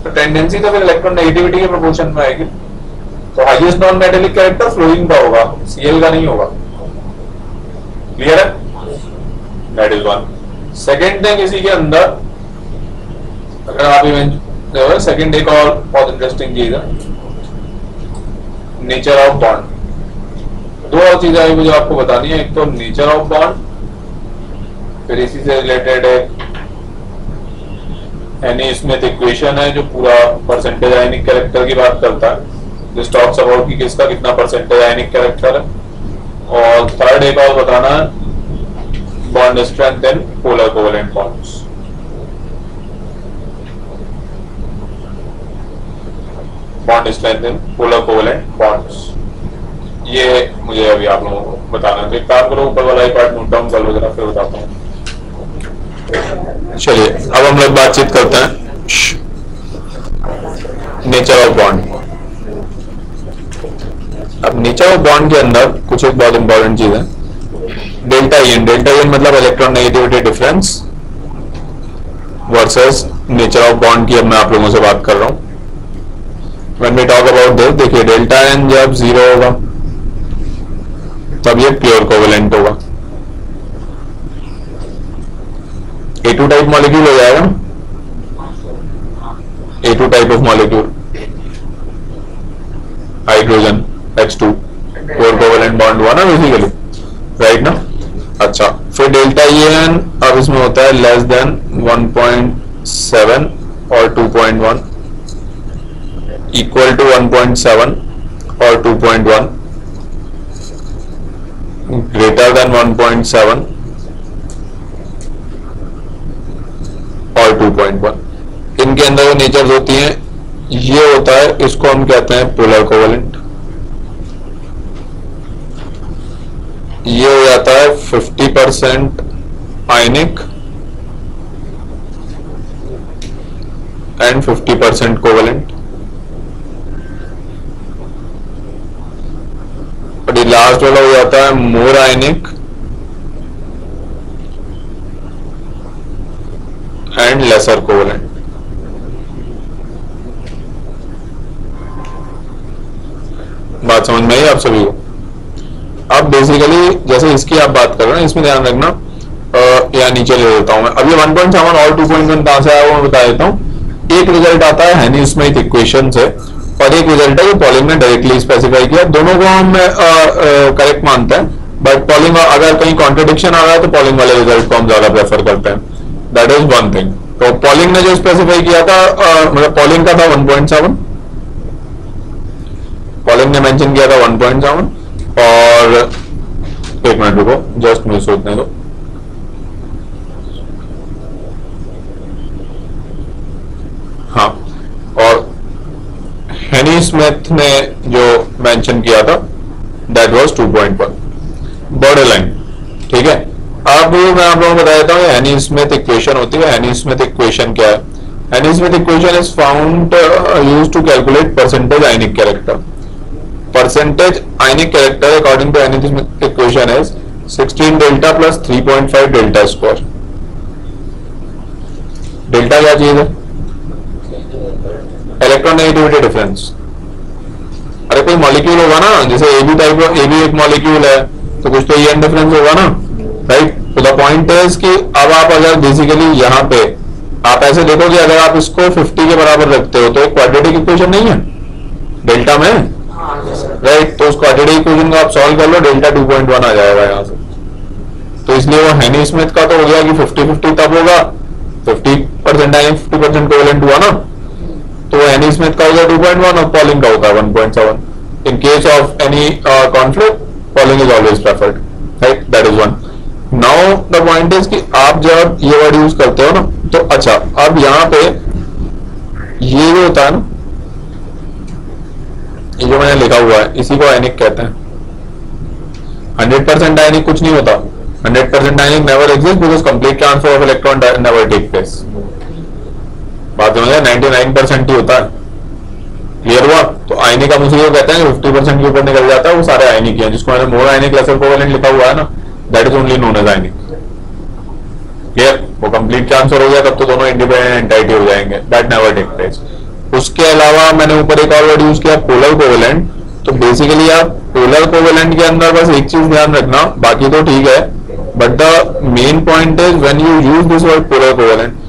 तो टेंडेंसी तो फिर इलेक्ट्रॉन नेगेटिविटी के प्रोपोर्शन में आएगी। तो highest non metallic character fluorine का होगा, Cl का नहीं होगा। क्लियर है? That is one. Second thing इसी के अंदर, अगर आप सेकेंड एक और बहुत इंटरेस्टिंग चीज है, नेचर ऑफ बॉन्ड। दो और चीजें अभी मुझे आपको बतानी है। एक तो नेचर ऑफ बॉन्ड, फिर इसी से रिलेटेड एक एनी स्मिथ इक्वेशन है जो पूरा परसेंटेज आयनिक कैरेक्टर की बात करता है। दिस टॉक्स अबाउट कि किसका कितना परसेंटेज आयनिक कैरेक्टर है। और थर्ड एक और बताना है, bond strength in polar covalent bonds. Bond strength in polar covalent bonds, ये मुझे अभी आप लोगों को बताना है। तो एक काम करो, ऊपर वाला ही पार्ट नोट डाउन कर लो जरा, फिर बताता हूँ। चलिए अब हम लोग बातचीत करते हैं नेचर ऑफ बॉन्ड। अब नेचर ऑफ बॉन्ड के अंदर कुछ एक बहुत इंपॉर्टेंट चीज है, डेल्टा EN। डेल्टा EN मतलब electron negativity difference versus nature of bond की अब मैं आप लोगों से बात कर रहा हूं। When we talk about this, देखिए डेल्टा N जब 0 होगा तब ये प्योर कोवेलेंट होगा। A2 टाइप मॉलिक्यूल हो जाएगा, A2 type of molecule, hydrogen H2, pure covalent bond हुआ ना बेसिकली, राइट ना? अच्छा, फिर डेल्टा EN अब इसमें होता है लेस देन 1.7 और 2.1, इक्वल टू 1.7 और 2.1, ग्रेटर देन 1.7 और 2.1। इनके अंदर जो नेचर्स होती हैं ये होता है, इसको हम कहते हैं पोलर कोवेलेंट। ये हो जाता है 50% आयनिक एंड 50% कोवेलेंट। और ये लास्ट वाला हो जाता है मोर आयनिक एंड लेसर कोवेलेंट। बात समझ में आई आप सभी को? अब बेसिकली जैसे इसकी आप बात कर रहे हैं, इसमें ध्यान रखना, या नीचे ले लेता हूं मैं। अब ये 1.7 और 2.1 कहां से आया वो मैं बता देता हूं। एक रिजल्ट आता है हेनी स्मिथ इक्वेशन से, और एक रिजल्ट है जो पॉलिंग ने डायरेक्टली स्पेसिफाई किया। दोनों को हम करेक्ट मानते हैं, बट पॉलिंग अगर कहीं कॉन्ट्रडिक्शन आ रहा है तो पॉलिंग वाले रिजल्ट को हम ज्यादा प्रेफर करते हैं। That is one thing. तो पॉलिंग ने जो स्पेसिफाई किया था, मतलब पॉलिंग का था 1.7, पॉलिंग ने मेंशन किया था 1.7। और एक मिनट रुको, जस्ट मुझे सोचने दो। हाँ, और हेनी स्मिथ ने जो मेंशन किया था दैट वाज 2.1 बॉर्डर लाइन। ठीक है, अब मैं आप लोगों को बता देता हूँ हेनी स्मिथ इक्वेशन होती है। हेनी स्मिथ इक्वेशन क्या है? Hannay Smith equation is found used to calculate percentage ionic character. Percentage ionic character according to Hannay Smith equation is 16 delta plus 3.5 delta square. Delta क्या चीज है? Electronegativity difference. अरे कोई मॉलिक्यूल होगा ना, जैसे एबी टाइप, एबी एक मॉलिक्यूल है तो कुछ तो ईएन डिफरेंस होगा ना, राइट? तो द पॉइंट इज कि अब आप अगर बेसिकली यहाँ पे आप ऐसे देखोगे, अगर आप इसको 50 के बराबर रखते हो तो एक क्वाड्रेटिक इक्वेशन नहीं है डेल्टा में, राइट? तो उस क्वाड्रेटिक इक्वेशन को आप सॉल्व कर लो, डेल्टा 2.1 आ जाएगा यहाँ से। तो इसलिए वो हेनी स्मिथ का तो हो गया कि 50-50 तब होगा, 50% आएंगे, 50% कोवेलेंट हुआ ना, तो एनी स्मिथ का होगा 2.1 और पॉलिंग का होगा 1.7। In case of any conflict polling is always preferred, right? That is one. Now the point is कि आप जब ये वर्ड यूज करते हो ना, तो अच्छा अब यहाँ पे ये जो होता है ना, ये जो मैंने लिखा हुआ है इसी को आयनिक कहते हैं। 100% आयनिक कुछ नहीं होता। 100% ionic never exist because complete transfer of electron never take place. बात समझ 99% ही होता है। क्लियर हुआ? तो आयनिक हम उसी को कहते हैं 50% के ऊपर निकल जाता है वो सारे आयनिक है, जिसको मैंने मोर आयनिक लेसर कोवेलेंट लिखा हुआ है ना, that is only known as ionic. Clear? वो कंप्लीट ट्रांसफर हो गया तब तो दोनों इंडिपेंडेंट एंटाइटी हो जाएंगे, दैट नेवर टेक प्लेस। उसके अलावा मैंने ऊपर एक और वर्ड यूज किया पोलर कोवेलेंट। तो बेसिकली आप पोलर कोवेलेंट के अंदर बस एक चीज ध्यान रखना, बाकी तो ठीक है, but the main point is when you use this word polar covalent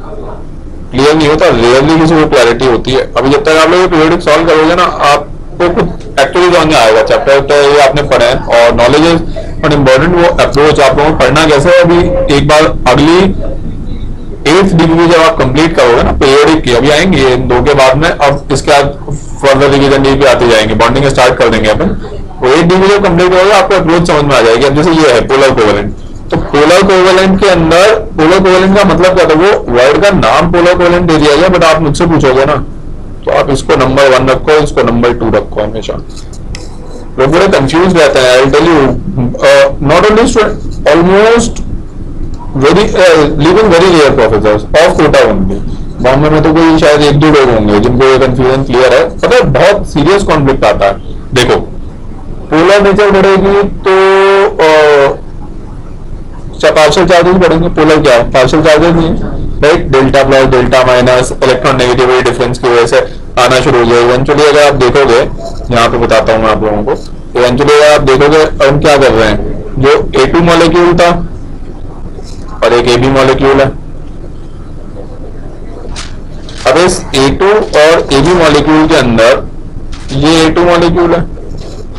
clear नहीं होता, रेयरली किसी को क्लैरिटी होती है। अभी जब तक आप लोग पीरियोडिक सॉल्व करोगे ना, आपको कुछ एक्चुअली समझ में आएगा। चैप्टर ये आपने पढ़े हैं और नॉलेज इज बट इम्पोर्टेंट। वो अप्रोच आप लोगों को पढ़ना कैसे है, अभी एक बार अगली 8th डिग्री जब आप कंप्लीट करोगे ना पीरियोडिक की, अभी आएंगे इन 2 के बाद में, अब इसके बाद फर्दर रिवीजन डी पे आते जाएंगे, बॉन्डिंग स्टार्ट कर देंगे अपन। वो 8 डिग्री जब कंप्लीट करोगे आपको अप्रोच समझ में आ जाएगी। अब जैसे ये है पोलर कोवेलेंट, तो पोलर कोवेलेंट के अंदर पोलर कोवेलेंट का मतलब क्या था? वो वर्ड का नाम पोलर कोवेलेंट दे दिया गया, बट आप मुझसे पूछोगे ना तो आप इसको नंबर 1 रखो, इसको नंबर 2 रखो हमेशा। लोग बड़े कंफ्यूज रहते हैं। I tell you not only student, almost very living very rare professors of Kota only. Bombay में तो कोई शायद 1-2 लोग होंगे जिनको ये कंफ्यूजन क्लियर है। पता है बहुत सीरियस कॉन्फ्लिक्ट आता है। देखो पोलर नेचर बढ़ेगी तो पार्शियल चार्जेस बढ़ेंगे। पोलर क्या है? पार्शियल चार्जेस नहीं है, right? Delta plus delta minus electron negativity difference की वजह से आना शुरू हो जाएगा। इवेंचुअली अगर आप देखोगे, यहाँ पे बताता हूँ मैं आप लोगों को, इवेंचुअली अगर आप देखोगे हम क्या कर रहे हैं, जो A2 मॉलिक्यूल था और एक AB मॉलिक्यूल है। अब इस A2 और AB मॉलिक्यूल के अंदर ये A2 मॉलिक्यूल है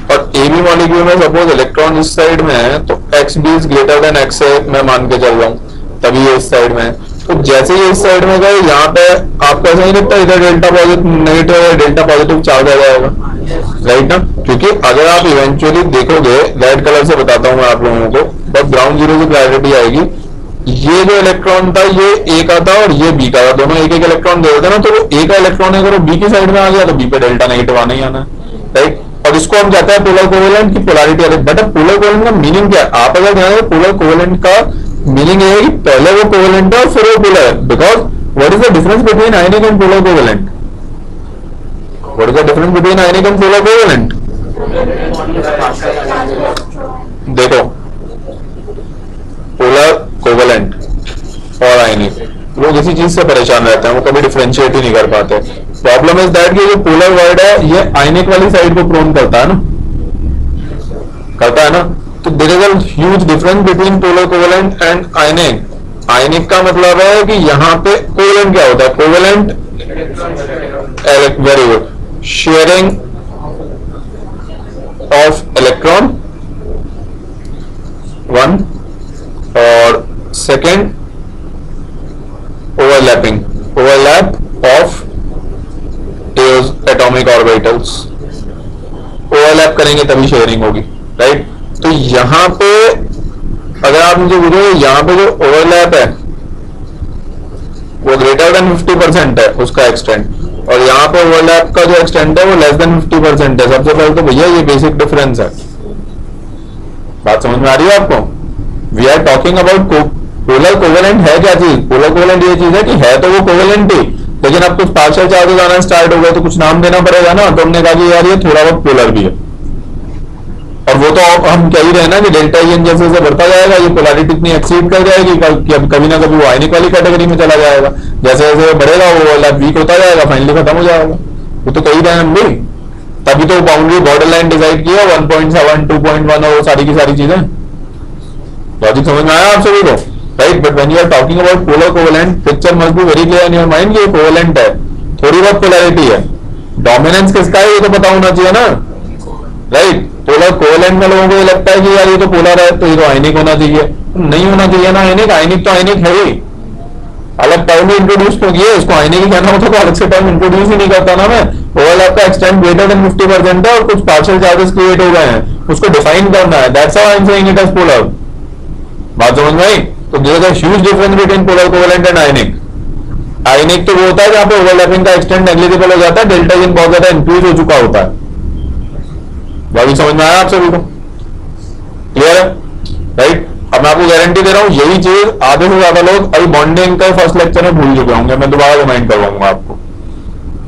और AB मॉलिक्यूल में सपोज इलेक्ट्रॉन इस साइड में है तो X भी इज ग्रेटर देन X है, मैं मान के चल रहा हूँ, तभी ये इस साइड में है। तो जैसे ही इस साइड में गए यहाँ पे आपको ऐसा नहीं लगता इधर डेल्टा पॉजिटिव नेगेटिव है, डेल्टा पॉजिटिव चार्ज आ जाएगा, राइट ना? क्योंकि अगर आप इवेंचुअली देखोगे, रेड कलर से बताता हूँ मैं आप लोगों को, बस ग्राउंड जीरो की क्लैरिटी आएगी। ये जो इलेक्ट्रॉन था ये A का था और ये B का था, दोनों एक एक इलेक्ट्रॉन दे देते ना, तो वो A का इलेक्ट्रॉन है, अगर वो B की साइड में आ गया तो B पे डेल्टा नेगेटिव आना ही आना है, राइट? और इसको हम कहते हैं पोलर कोवेलेंट की पोलैरिटी अलग। बट पोलर कोवेलेंट का मीनिंग क्या है? आप अगर ध्यान दें, पोलर कोवेलेंट का मीनिंग ये है कि पहले वो कोवेलेंट है और फिर वो पोलर है। Because what is the difference between ionic and polar covalent? What is the difference between ionic and polar covalent? देखो पोलर कोवेलेंट और आयनिक, लोग इसी चीज से परेशान रहते हैं, वो कभी डिफरेंशिएट ही नहीं कर पाते। प्रॉब्लम इज दैट कि जो पोलर वर्ड है ये आयनिक वाली साइड को प्रोन करता है ना, करता है ना। तो there is a huge difference between polar covalent and ionic. Ionic का मतलब है कि यहाँ पे कोवेलेंट क्या होता है? Covalent, very good, sharing of electron 1 और second overlap of atomic orbitals. Overlap करेंगे तभी शेयरिंग होगी, राइट। तो यहां पे अगर आप मुझे पूछो यहां पे जो ओवरलैप है वो ग्रेटर देन 50% है उसका एक्सटेंट, और यहाँ पे ओवरलैप का जो एक्सटेंट है वो लेस देन 50% है। सबसे पहले तो भैया ये बेसिक डिफरेंस है। बात समझ में आ रही है आपको? We are talking about polar covalent है क्या चीज? पोलर कोवेलेंट ये चीज है कि है तो वो कोवेलेंट ही, लेकिन अब कुछ पार्शियल चार्जेस आना स्टार्ट हो गए तो कुछ नाम देना पड़ेगा ना। तो हमने कहा कि यार ये थोड़ा बहुत पोलर भी है, और वो तो हम कह ही रहे ना कि डेल्टा एन जैसे जैसे बढ़ता जाएगा ये पोलैरिटी इतनी एक्सीड कर जाएगी कि अब कभी ना कभी वो आयनिक वाली कैटेगरी में चला जाएगा। जैसे जैसे बढ़ेगा वो वाला वीक होता जाएगा, फाइनली खत्म हो जाएगा। वो तो कही रहे हैं हम भी, तभी तो बाउंड्री बॉर्डर लाइन डिसाइड किया 1.7 2.1 और वो सारी की सारी चीजें। लॉजिक समझ में आया आप सभी को, right? But when you are talking about polar covalent picture must be very clear in your mind. ये कोवेलेंट है, थोड़ी बहुत पोलैरिटी है, डोमिनेंस किसका है ये तो पता होना चाहिए ना, राइट? पोलर कोवेलेंट में लोगों को ये लगता है कि यार ये तो पोलर है तो ये तो आयनिक होना चाहिए। नहीं होना चाहिए ना आयनिक, आयनिक तो आयनिक है ही। अलग टर्म इंट्रोड्यूस क्यों किए? इसको आयनिक ही कहना होता तो अलग से टर्म इंट्रोड्यूस ही नहीं करता ना मैं। ओवरलैप का एक्सटेंट ग्रेटर देन 50% है और कुछ पार्शियल चार्जेस क्रिएट हो गए हैं, उसको डिफाइन करना है। That's how I am saying it as polar. बात समझ में आई? तो there is a huge difference between polar covalent and ionic. Ionic तो वो होता है जहां पे ओवरलैपिंग का एक्सटेंट नेग्लिजिबल हो जाता है, डेल्टा एन बहुत ज्यादा इंक्रीज हो चुका होता है। बाकी समझ में आया आप सभी को? क्लियर है, राइट? अब मैं आपको गारंटी दे रहा हूं यही चीज आधे से ज्यादा लोग अभी बॉन्डिंग का फर्स्ट लेक्चर में भूल चुके होंगे। मैं दोबारा रिमाइंड करवाऊंगा आपको,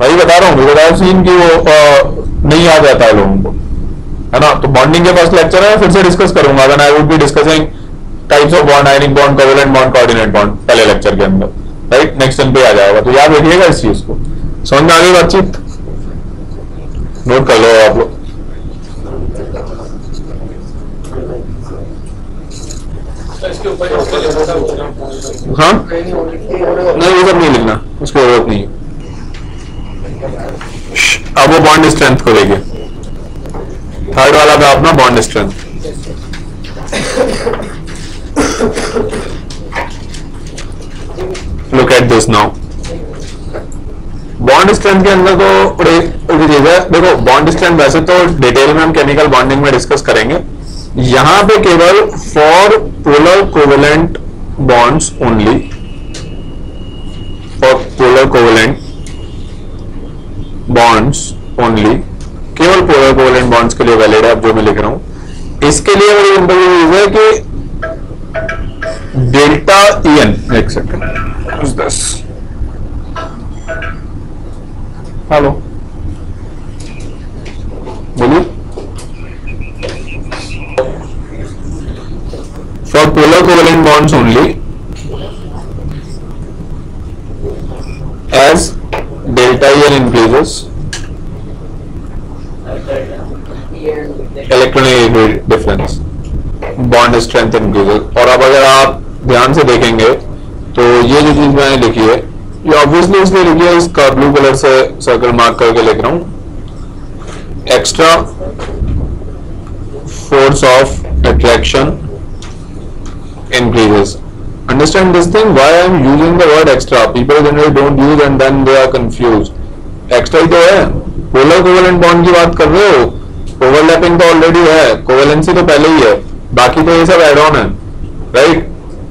वही बता रहा हूँ सीन की वो नहीं याद रहता है लोगों को, है ना? तो बॉन्डिंग के फर्स्ट लेक्चर है, फिर से डिस्कस करूंगा। When I would be discussing types of bond, ionic bond, covalent bond, coordinate bond, पहले लेक्चर के अंदर, राइट? नेक्स्ट टाइम पे आ जाएगा, तो याद रखिएगा इस चीज को। समझ में आ गई बातचीत? नोट कर लो आप लोग। हाँ नहीं ये सब नहीं लिखना, उसकी जरूरत नहीं है। अब वो बॉन्ड स्ट्रेंथ को देखिए, थर्ड वाला था अपना bond strength. Look at this now. Bond strength के अंदर तो बड़ी चीज है। देखो बॉन्ड स्ट्रेंथ वैसे तो डिटेल में हम केमिकल बॉन्डिंग में डिस्कस करेंगे, यहां पे केवल for polar covalent bonds only, for polar covalent bonds only, केवल पोलर कोवेलेंट बॉन्ड्स के लिए वैलिड है। अब जो मैं लिख रहा हूं इसके लिए बड़ी इंपॉर्टेंट चीज है कि डेल्टा एन, एक सेकंड, हेलो बोलिए। For polar covalent bonds only, as delta En increases, electronic difference, bond strength increases। और अब अगर आप ध्यान से देखेंगे तो ये जो चीज मैंने लिखी है ये ऑब्वियसली इसलिए लिखी है, इसका ब्लू कलर से सर्कल मार्क करके लिख रहा हूं। Extra force of attraction increases. Understand this thing? Why I am using the word extra? People generally don't use and then they are confused. Extra ही तो है, polar covalent bond की बात कर रहे हो, overlapping तो already है, covalency तो पहले ही है, बाकी तो ये सब add on है, right?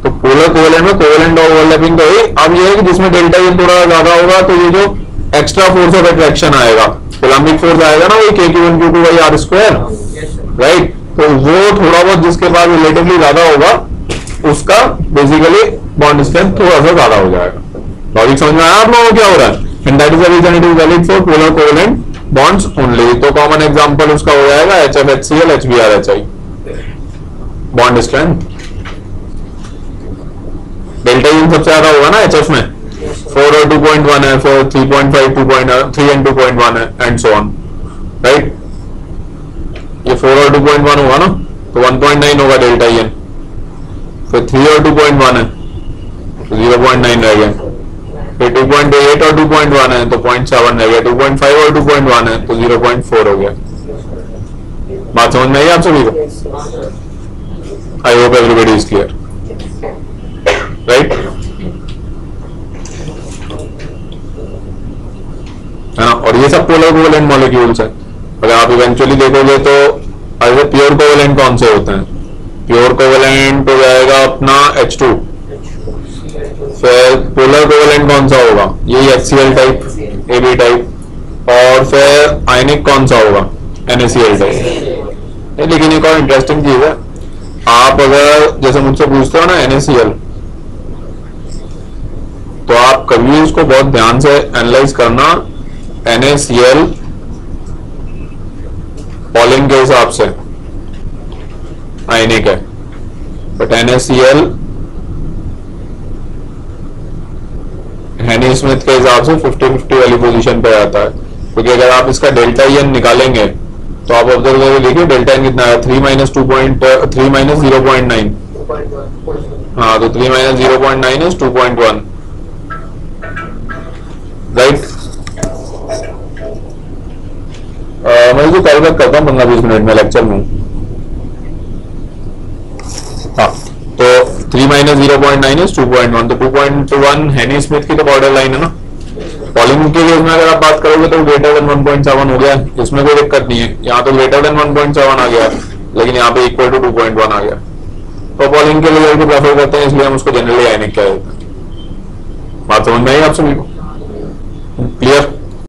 तो polar covalent में covalent और overlapping तो है। अब ये है कि जिसमें डेल्टा एन थोड़ा ज्यादा होगा तो ये जो extra force of attraction आएगा, coulombic force आएगा ना, वही K1 Q2 by R square, right? तो वो थोड़ा बहुत जिसके पास रिलेटिवली ज्यादा होगा उसका बेसिकली बॉन्ड स्ट्रेंथ थोड़ा सा ज्यादा हो जाएगा। लॉजिक समझ में आया आप लोगों को क्या हो रहा है? And that is the reason it is valid for polar covalent bonds only. तो कॉमन एग्जांपल उसका हो जाएगा HF HCl HBr HI। Bond strength delta N सबसे ज्यादा होगा ना HF में, 4 और 2.1 है, 4 3.5 2.3 and 2.1 है एंड सो ऑन, राइट? ये 4 और 2.1 होगा ना तो 1.9 होगा डेल्टा एन, फिर 3 और 2.1 है तो 0.9 रह गया, फिर 2.8 और 2.1 है तो 0.7 रह गया, 2.5 और 2.1 है तो 0.4 हो गया। बात समझ में आई आप सभी को? I hope everybody is clear, right? है ना? और ये सब पोलर कोवेलेंट मॉलिक्यूल्स है। अगर आप इवेंचुअली देखोगे तो अगर प्योर कोवेलेंट कौन से होते हैं? प्योर कोवेलेंट हो जाएगा अपना H2। फिर पोलर कोवेलेंट कौन सा होगा? यही HCl टाइप, AB टाइप। और फिर आयनिक कौन सा होगा? NaCl type. लेकिन एक और इंटरेस्टिंग चीज है, आप अगर जैसे मुझसे पूछते हो ना NaCl, तो आप कभी उसको बहुत ध्यान से एनालाइज करना। NaCl पॉलिंग के हिसाब से आयनिक है, बट NaCl हेनी स्मिथ के हिसाब से 50-50 वाली पोजीशन पे आता है। क्योंकि अगर आप इसका डेल्टा एन निकालेंगे तो आप ऑब्जर्व करके देखिए डेल्टा एन कितना है, 3 - 0.9। हाँ, तो 3 - 0.9 इज 2.1, राइट? मैं इसको कल तक करता हूँ 15-20 मिनट में लेक्चर में। हाँ, तो 3 - 0.9 इज 2.1, तो 2.1 हेनी स्मिथ की तो बॉर्डर लाइन है ना। पॉलिंग के केस में अगर आप बात करोगे तो ग्रेटर देन 1.7 हो गया, इसमें कोई दिक्कत नहीं है। यहाँ तो ग्रेटर देन 1.7 आ गया, लेकिन यहाँ पे इक्वल टू 2.1 आ गया। तो पॉलिंग के रिजल्ट को प्रेफर करते हैं, इसलिए हम उसको जनरली आयनिक कह देते हैं। बात समझ में आई आप सभी को? क्लियर?